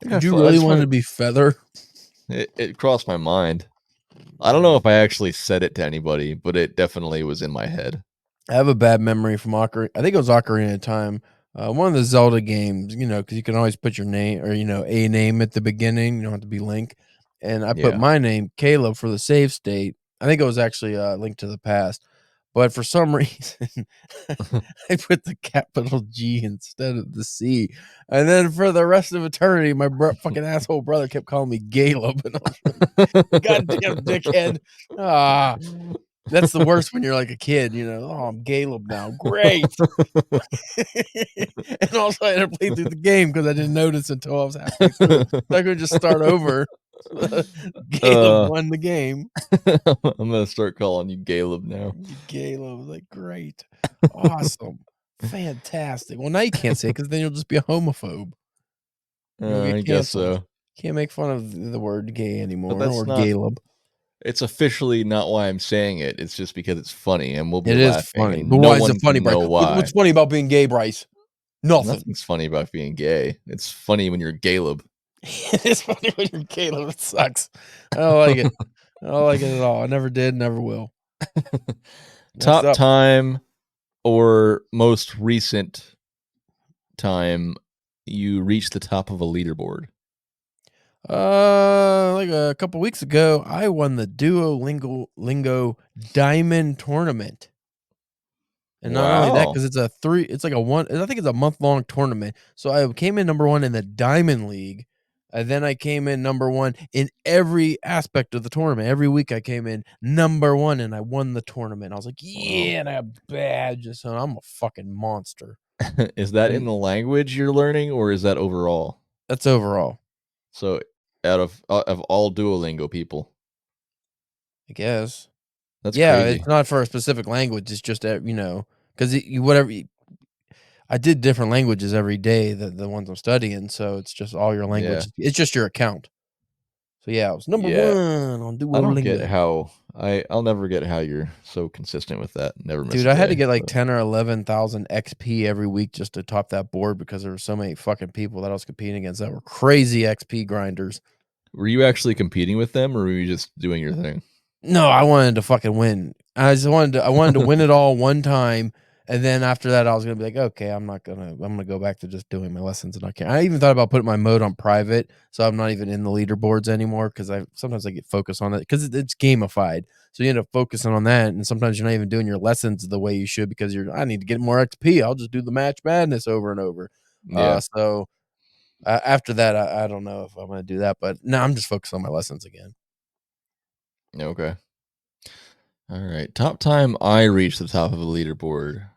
did you really want to be Feather? It crossed my mind. I don't know if I actually said it to anybody, but it definitely was in my head. I have a bad memory from Ocarina. I think it was Ocarina of Time. One of the Zelda games, because you can always put your name or, a name at the beginning. You don't have to be Link. And I put my name, Caleb, for the save state. I think it was actually Link to the Past. But for some reason, I put the capital G instead of the C. And then for the rest of eternity, my fucking asshole brother kept calling me Caleb. And I was like, goddamn dickhead. That's the worst when you're like a kid, you know. Oh, I'm Caleb now. Great. And also I had to play through the game because I didn't notice until I was halfway through. So I could just start over. Caleb won the game. I'm gonna start calling you Caleb now. Caleb was like, great. Awesome. Fantastic. Well, now you can't say it because then you'll just be a homophobe. You'll I get guess canceled. so. Can't make fun of the word gay anymore But that's or not. Caleb. It's officially not why I'm saying it. It's just because it's funny, and we'll be It is laughing, funny. and But no why is it one funny, can Bryce? know why. What's funny about being gay, Bryce? Nothing. Nothing's funny about being gay. It's funny when you're Caleb. It's funny when you're Caleb. It sucks. I don't like it. I don't like it at all. I never did, never will. Next Top up. time or most recent time you reached the top of a leaderboard? Like a couple weeks ago, I won the Duolingo Diamond Tournament. And not only that, Wow. because it's like I think it's a month-long tournament. So I came in number 1 in the Diamond League. And then I came in number 1 in every aspect of the tournament. Every week I came in number 1 and I won the tournament. I was like, yeah, and I have badges. So I'm a fucking monster. Is that in And the language you're learning, or is that overall? that's overall, So out of all Duolingo people, I guess. that's Yeah, crazy. it's not for a specific language. It's just that, because I did different languages every day, the ones I'm studying. So it's just all your Yeah, languages. It's just your account. So yeah, I was number yeah. 1 on I don't get Duolingo. how I'll never get how you're so consistent with that. Never miss Dude, a I had to day. get like But 10 or 11,000 XP every week just to top that board because there were so many fucking people that I was competing against that were crazy XP grinders. were you actually competing with them, or were you just doing your thing? No, I wanted to fucking win. I wanted to win it all one time, and then after that, I was gonna be like, okay, I'm gonna go back to just doing my lessons, and I can't. I even thought about putting my mode on private, so I'm not even in the leaderboards anymore because I sometimes I get focused on it because it's gamified, so you end up focusing on that, and sometimes you're not even doing your lessons the way you should because I need to get more XP. I'll just do the match madness over and over. Yeah. So after that, I don't know if I'm gonna do that, but no, I'm just focused on my lessons again. Okay. All right. Top time I reached the top of a leaderboard.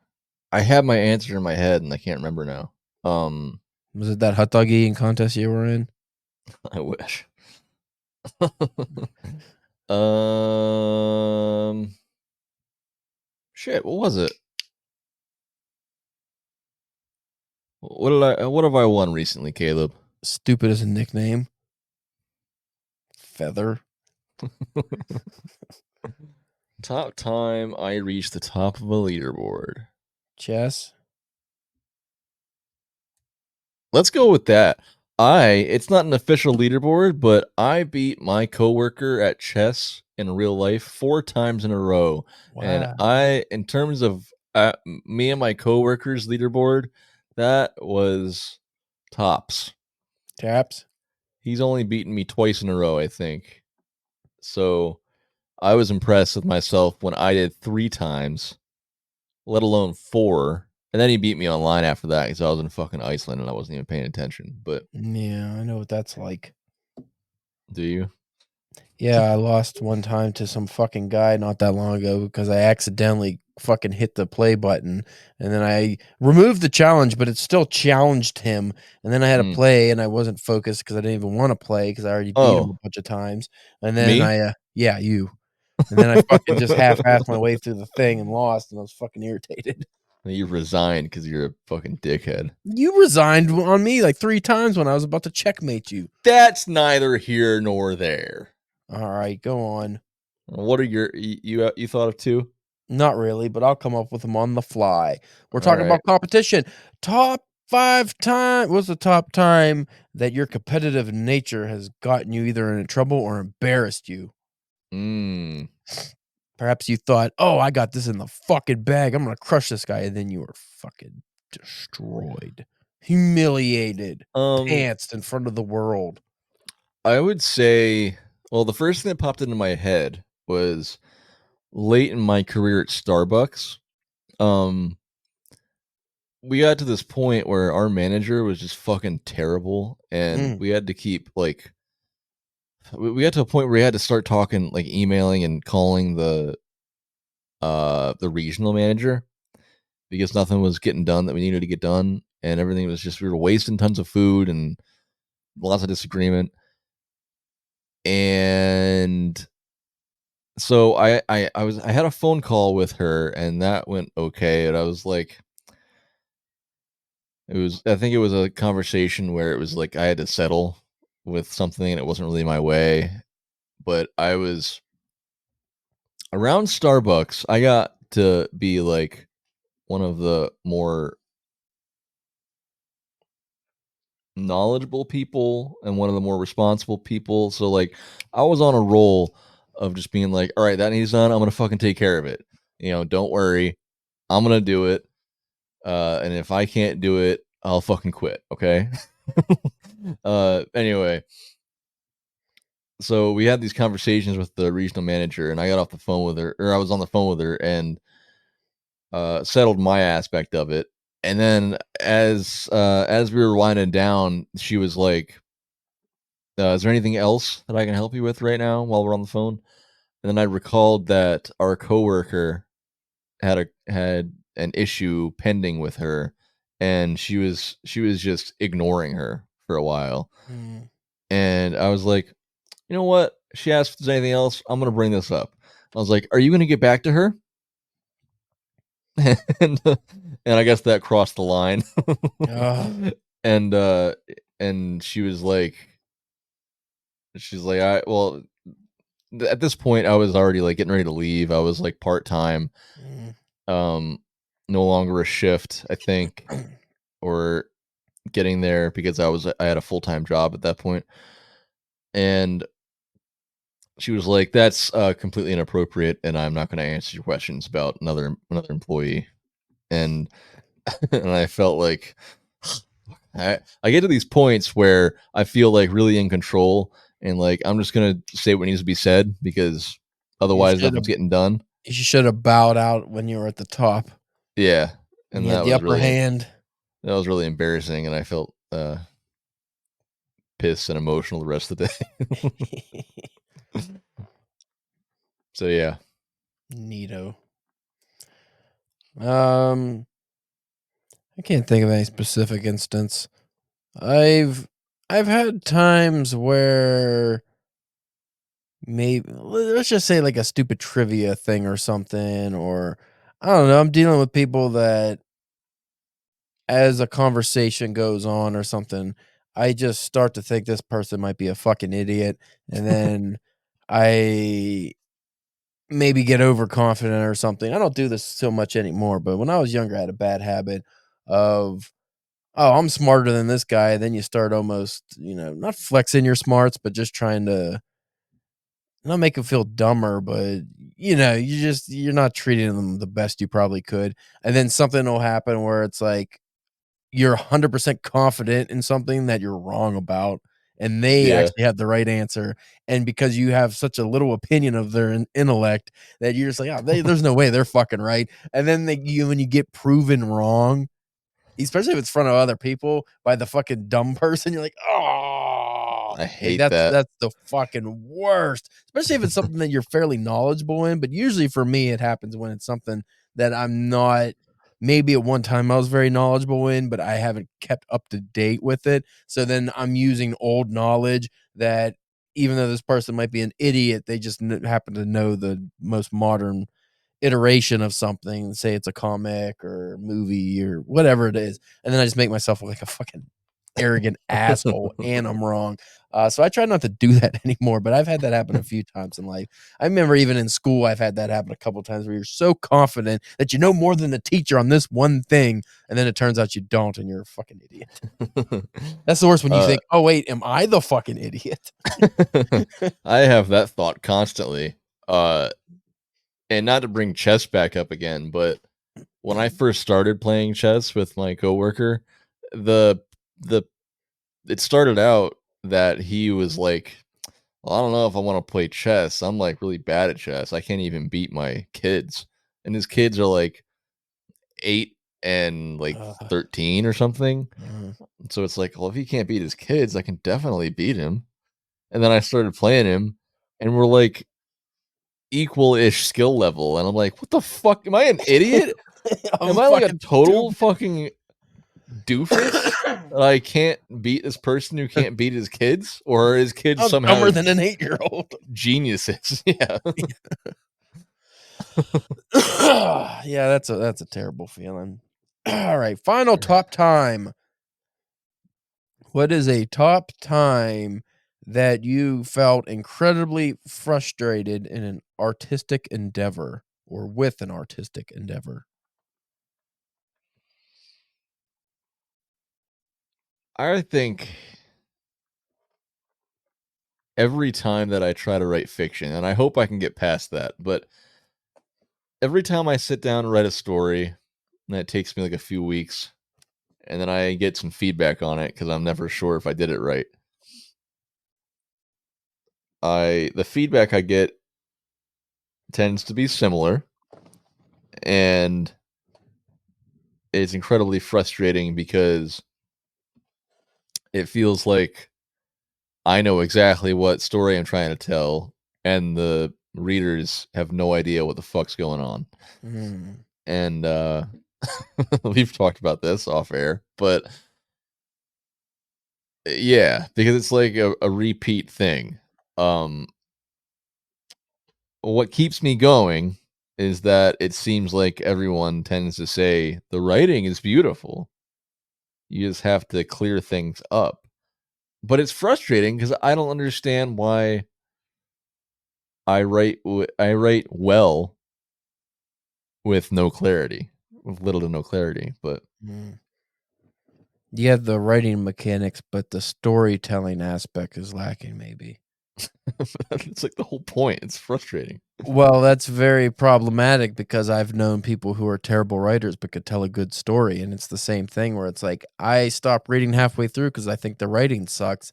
I had my answer in my head and I can't remember now. Was it that hot dog eating contest you were in? I wish. um Shit, what was it? What have I won recently, Caleb? Stupid as a nickname. Feather. Top time I reached the top of a leaderboard. Chess. Let's go with that. It's not an official leaderboard, but I beat my coworker at chess in real life 4 times in a row. And Wow. in terms of me and my coworkers leaderboard, that was tops. Taps. He's only beaten me twice in a row, I think. So I was impressed with myself when I did 3 times, let alone 4. And then he beat me online after that because I was in fucking Iceland and I wasn't even paying attention. But Yeah, I know what that's like. do you? Yeah, I lost one time to some fucking guy not that long ago because I accidentally fucking hit the play button and then I removed the challenge, but it still challenged him. And then I had to Mm. play and I wasn't focused because I didn't even want to play because I already beat him a Oh, bunch of times. And then me? yeah, you. And then I fucking just half-assed my way through the thing and lost, and I was fucking irritated. You resigned because you're a fucking dickhead. You resigned on me like 3 times when I was about to checkmate you. That's neither here nor there. All right, go on. What are you thought of 2? Not really, but I'll come up with them on the fly. We're All talking right. about competition. Top 5 time. What's the top time that your competitive nature has gotten you either in trouble or embarrassed you? Mm. Perhaps you thought, "Oh, I got this in the fucking bag. I'm gonna crush this guy," and then you were fucking destroyed, humiliated, Um, pantsed in front of the world. I would say, well, the first thing that popped into my head was late in my career at Starbucks. Um, we got to this point where our manager was just fucking terrible, and Mm, we had to keep like we got to a point where we had to start talking, like emailing and calling the regional manager because nothing was getting done that we needed to get done, and everything was just we were wasting tons of food and lots of disagreement. And so I had a phone call with her, and that went okay. And I was like, I think it was a conversation where it was like I had to settle with something, and it wasn't really my way. But I was around Starbucks. I got to be like one of the more knowledgeable people and one of the more responsible people. So like I was on a roll of just being like, all right, that needs done. I'm gonna fucking take care of it. Don't worry. I'm gonna do it. And if I can't do it, I'll fucking quit. Okay. Anyway, so we had these conversations with the regional manager, and I got off the phone with her, or I was on the phone with her, and settled my aspect of it. And then as we were winding down, she was like, "Is there anything else that I can help you with right now while we're on the phone?" And then I recalled that our coworker had an issue pending with her, and she was just ignoring her for a while. Mm. And I was like, you know what? She asked if there's anything else. I'm gonna bring this up. I was like, "Are you gonna get back to her?" and and I guess that crossed the line. Ugh. and and she's like, I well at this point I was already like getting ready to leave. I was like part-time, Mm. um no longer a shift, I think, or getting there because I had a full-time job at that point. And she was like, "That's completely inappropriate, and I'm not going to answer your questions about another employee." And and I felt like I get to these points where I feel like really in control, and like I'm just gonna say what needs to be said because You otherwise should nothing's have getting done. you should have bowed out when you were at the top, Yeah, when and you had the upper hand. that was really embarrassing, and I felt pissed and emotional the rest of the day. So yeah, Neato. Um, I can't think of any specific instance. I've I've had times where maybe let's just say like a stupid trivia thing or something, or I don't know. I'm dealing with people that as a conversation goes on or something, I just start to think this person might be a fucking idiot, and then I maybe get overconfident or something. I don't do this so much anymore, but when I was younger, I had a bad habit of, oh, I'm smarter than this guy. Then you start almost, not flexing your smarts, but just trying to not make him feel dumber, but you're not treating them the best you probably could. And then something will happen where it's like you're 100% confident in something that you're wrong about, and they yeah. actually have the right answer. And because you have such a little opinion of their intellect that you're just like, oh, there's no way they're fucking right. And then when you get proven wrong, especially if it's in front of other people by the fucking dumb person, you're like, "Oh," I like, hate that's that. that's the fucking worst, especially if it's something that you're fairly knowledgeable in, but usually for me, it happens when it's something that I'm not. Maybe at one time I was very knowledgeable in, but I haven't kept up to date with it, so then I'm using old knowledge that even though this person might be an idiot, they just happen to know the most modern iteration of something, say it's a comic or movie or whatever it is, and then I just make myself look like a fucking arrogant asshole, and I'm wrong. So I try not to do that anymore, but I've had that happen a few times in life. I remember even in school, I've had that happen a couple times where you're so confident that you know more than the teacher on this one thing, and then it turns out you don't, and you're a fucking idiot. That's the worst when you uh, think, "Oh wait, am I the fucking idiot?" I have that thought constantly. And not to bring chess back up again, but when I first started playing chess with my coworker, the the it started out that he was like, "Well, I don't know if I want to play chess. I'm like really bad at chess. I can't even beat my kids." And his kids are like 8 and like Uh, 13 or something. uh, So it's like, well, if he can't beat his kids, I can definitely beat him. And then I started playing him, and we're like equal-ish skill level, and I'm like, what the fuck? Am I an idiot? Am I like a fucking total stupid. fucking doofus? That I can't beat this person who can't beat his kids, or are his kids I'm somehow dumber than an 8-year-old. geniuses? Yeah. Yeah, that's a terrible feeling. All right, final top time. What is a top time that you felt incredibly frustrated in an artistic endeavor or with an artistic endeavor? I think every time that I try to write fiction, and I hope I can get past that, but every time I sit down and write a story, and it takes me like a few weeks, and then I get some feedback on it because I'm never sure if I did it right. The feedback I get tends to be similar, and it's incredibly frustrating because it feels like I know exactly what story I'm trying to tell, and the readers have no idea what the fuck's going on. Mm. And we've talked about this off air, but yeah, because it's like a repeat thing. Um, what keeps me going is that it seems like everyone tends to say the writing is beautiful. You just have to clear things up. But it's frustrating because I don't understand why I write well with no clarity, with little to no clarity. But Mm. You have the writing mechanics, but the storytelling aspect is lacking, maybe. it's like the whole point. It's frustrating. Well, that's very problematic because I've known people who are terrible writers but could tell a good story, and it's the same thing where it's like I stopped reading halfway through because I think the writing sucks,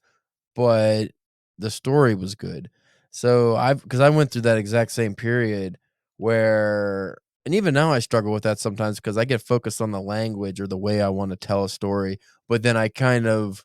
but the story was good. So because I went through that exact same period where, and even now I struggle with that sometimes because I get focused on the language or the way I want to tell a story, but then I kind of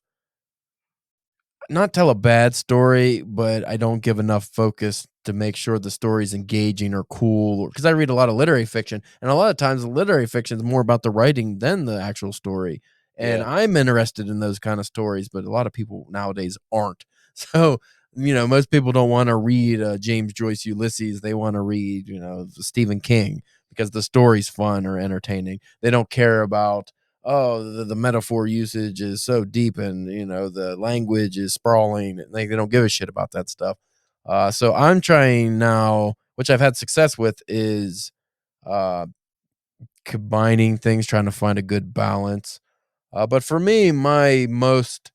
not tell a bad story, but I don't give enough focus to make sure the story's engaging or cool. Because I read a lot of literary fiction, and a lot of times the literary fiction is more about the writing than the actual story. And Yeah. I'm interested in those kind of stories, but a lot of people nowadays aren't. So, most people don't want to read James Joyce Ulysses. They want to read, Stephen King because the story's fun or entertaining. They don't care about the metaphor usage is so deep and the language is sprawling, and they don't give a shit about that stuff. So I'm trying now, which I've had success with, is uh combining things, trying to find a good balance. But for me, my most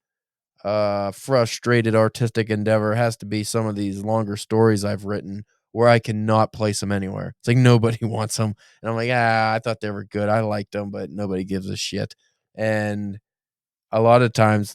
frustrated artistic endeavor has to be some of these longer stories I've written where I cannot place them anywhere. It's like nobody wants them, and I'm like, I thought they were good, I liked them, but nobody gives a shit. And a lot of times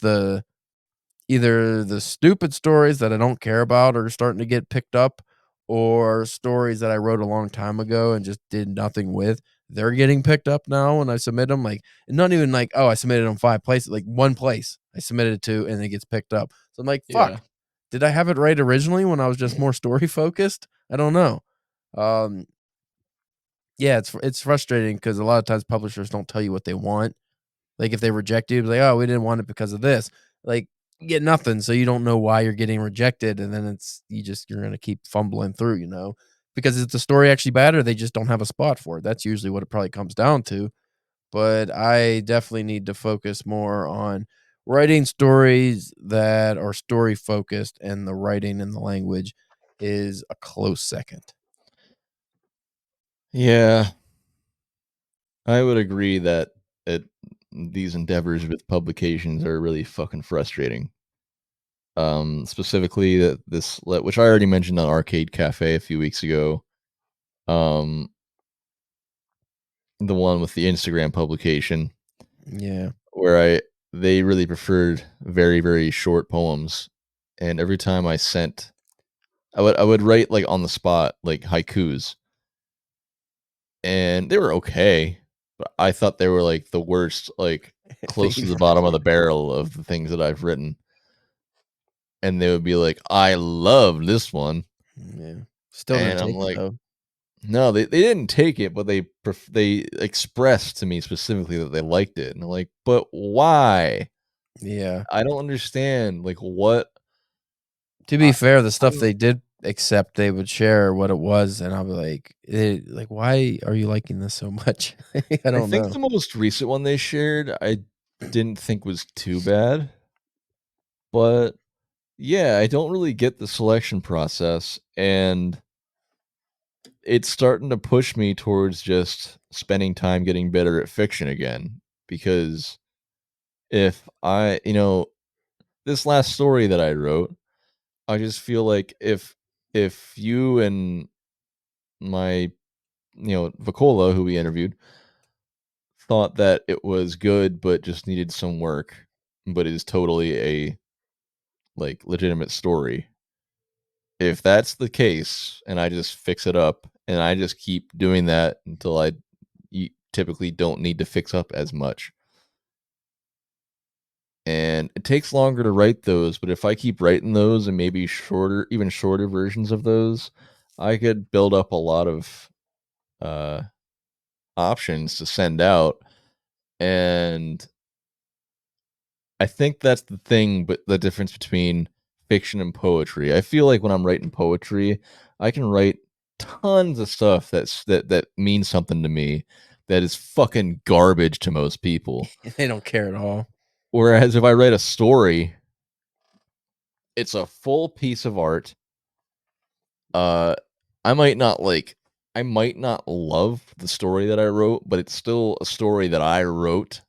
either the stupid stories that I don't care about are starting to get picked up, or stories that I wrote a long time ago and just did nothing with, they're getting picked up now when I submit them. Like, not even like, oh, I submitted them 5 places, like one place I submitted it to and it gets picked up. So I'm like, Yeah. fuck. Did I have it right originally when I was just more story focused? I don't know. Um, yeah, it's frustrating because a lot of times publishers don't tell you what they want. Like, if they reject you, like, "Oh, we didn't want it because of this." Like, you get nothing, so you don't know why you're getting rejected, and then you're gonna keep fumbling through, Because is the story actually bad or they just don't have a spot for it? That's usually what it probably comes down to, but I definitely need to focus more on writing stories that are story focused, and the writing and the language is a close second. Yeah. I would agree that it these endeavors with publications are really fucking frustrating. Specifically that which I already mentioned on Arcade Cafe a few weeks ago. Um, the one with the Instagram publication Yeah. where they really preferred very, very short poems. And every time I would write like on the spot, like haikus, and they were okay, but I thought they were like the worst, like close to the bottom of the barrel of the things that I've written. And they would be like, I love this one. Yeah. Still didn't And I'm take it like, though. no, they didn't take it, but they expressed to me specifically that they liked it, and I'm like, but why? Yeah. I don't understand. Like, what? To be I, fair, the stuff I'm, they did accept, they would share what it was, and I'll be like, why are you liking this so much? I I don't think know. the most recent one they shared, I didn't think was too bad, but yeah, I don't really get the selection process, and it's starting to push me towards just spending time getting better at fiction again. Because if this last story that I wrote, I just feel like if you and my Vacola, who we interviewed, thought that it was good but just needed some work, but is totally a like legitimate story. If that's the case, and I just fix it up, and I just keep doing that until you typically don't need to fix up as much. And it takes longer to write those, but if I keep writing those and maybe shorter, even shorter versions of those, I could build up a lot of uh, options to send out. And I think that's the thing, but the difference between fiction and poetry. I feel like when I'm writing poetry, I can write tons of stuff that means something to me that is fucking garbage to most people. They don't care at all. Whereas if I write a story, it's a full piece of art. Uh I might not love the story that I wrote, but it's still a story that I wrote,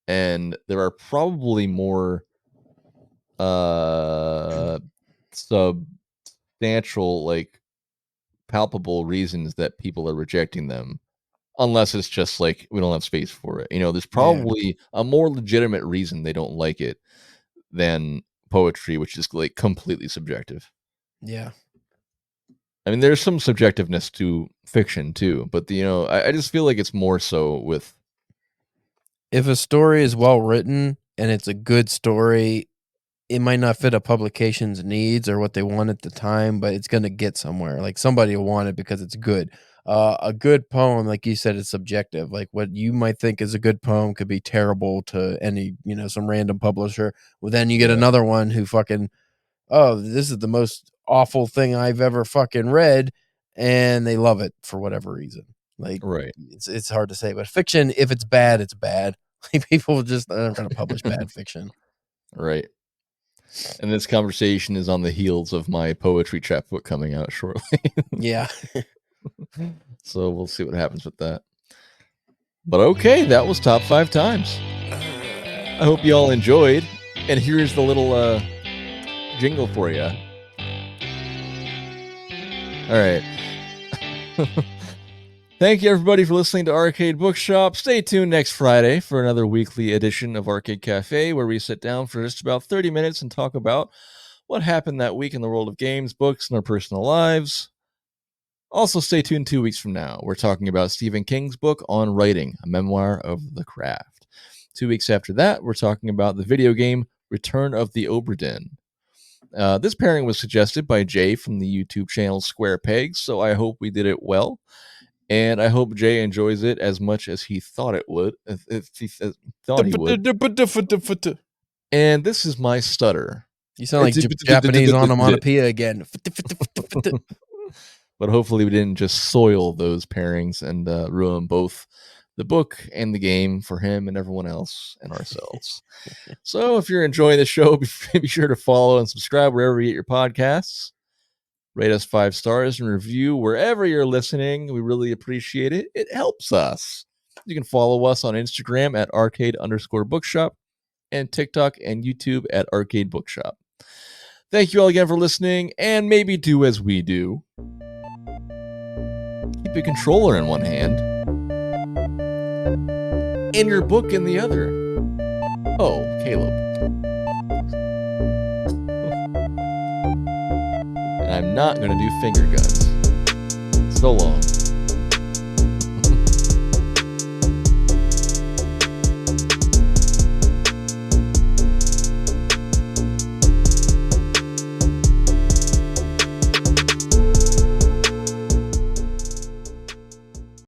and there are probably more uh substantial, like palpable reasons that people are rejecting them, unless it's just like we don't have space for it. There's Yeah. probably a more legitimate reason they don't like it than poetry, which is like completely subjective. Yeah. I mean, there's some subjectiveness to fiction too, but I just feel like it's more so with. If a story is well written and it's a good story, it might not fit a publication's needs or what they want at the time, but it's gonna get somewhere. Like somebody will want it because it's good. A good poem, like you said, is subjective. Like what you might think is a good poem could be terrible to some random publisher. Well, then you get Yeah, another one who fucking, oh, this is the most awful thing I've ever fucking read, and they love it for whatever reason. Like right, it's hard to say, but fiction, if it's bad, it's bad. Like people just aren't gonna publish bad fiction. right. And this conversation is on the heels of my poetry chapbook coming out shortly. Yeah. So we'll see what happens with that. But okay, that was top 5 times. I hope you all enjoyed. And here's the little jingle for you. All right. Thank you, everybody, for listening to Arcade Bookshop. Stay tuned next Friday for another weekly edition of Arcade Cafe, where we sit down for just about 30 minutes and talk about what happened that week in the world of games, books, and our personal lives. Also, stay tuned 2 weeks from now. We're talking about Stephen King's book on writing, a memoir of the craft. 2 weeks after that, we're talking about the video game Return of the Obra Dinn. This pairing was suggested by Jay from the YouTube channel Square Pegs, so I hope we did it well. And I hope Jay enjoys it as much as he thought it would. If he thought he would. And this is my stutter. You sound like Japanese onomatopoeia again. But hopefully we didn't just soil those pairings and ruin both the book and the game for him and everyone else and ourselves. So if you're enjoying the show, be sure to follow and subscribe wherever you get your podcasts. Rate us 5 stars and review wherever you're listening. We really appreciate it. It helps us. You can follow us on Instagram at arcade_bookshop and TikTok and YouTube at Arcade Bookshop. Thank you all again for listening, and maybe do as we do. Keep a controller in one hand and your book in the other. Oh, Caleb. And I'm not going to do finger guns. So long.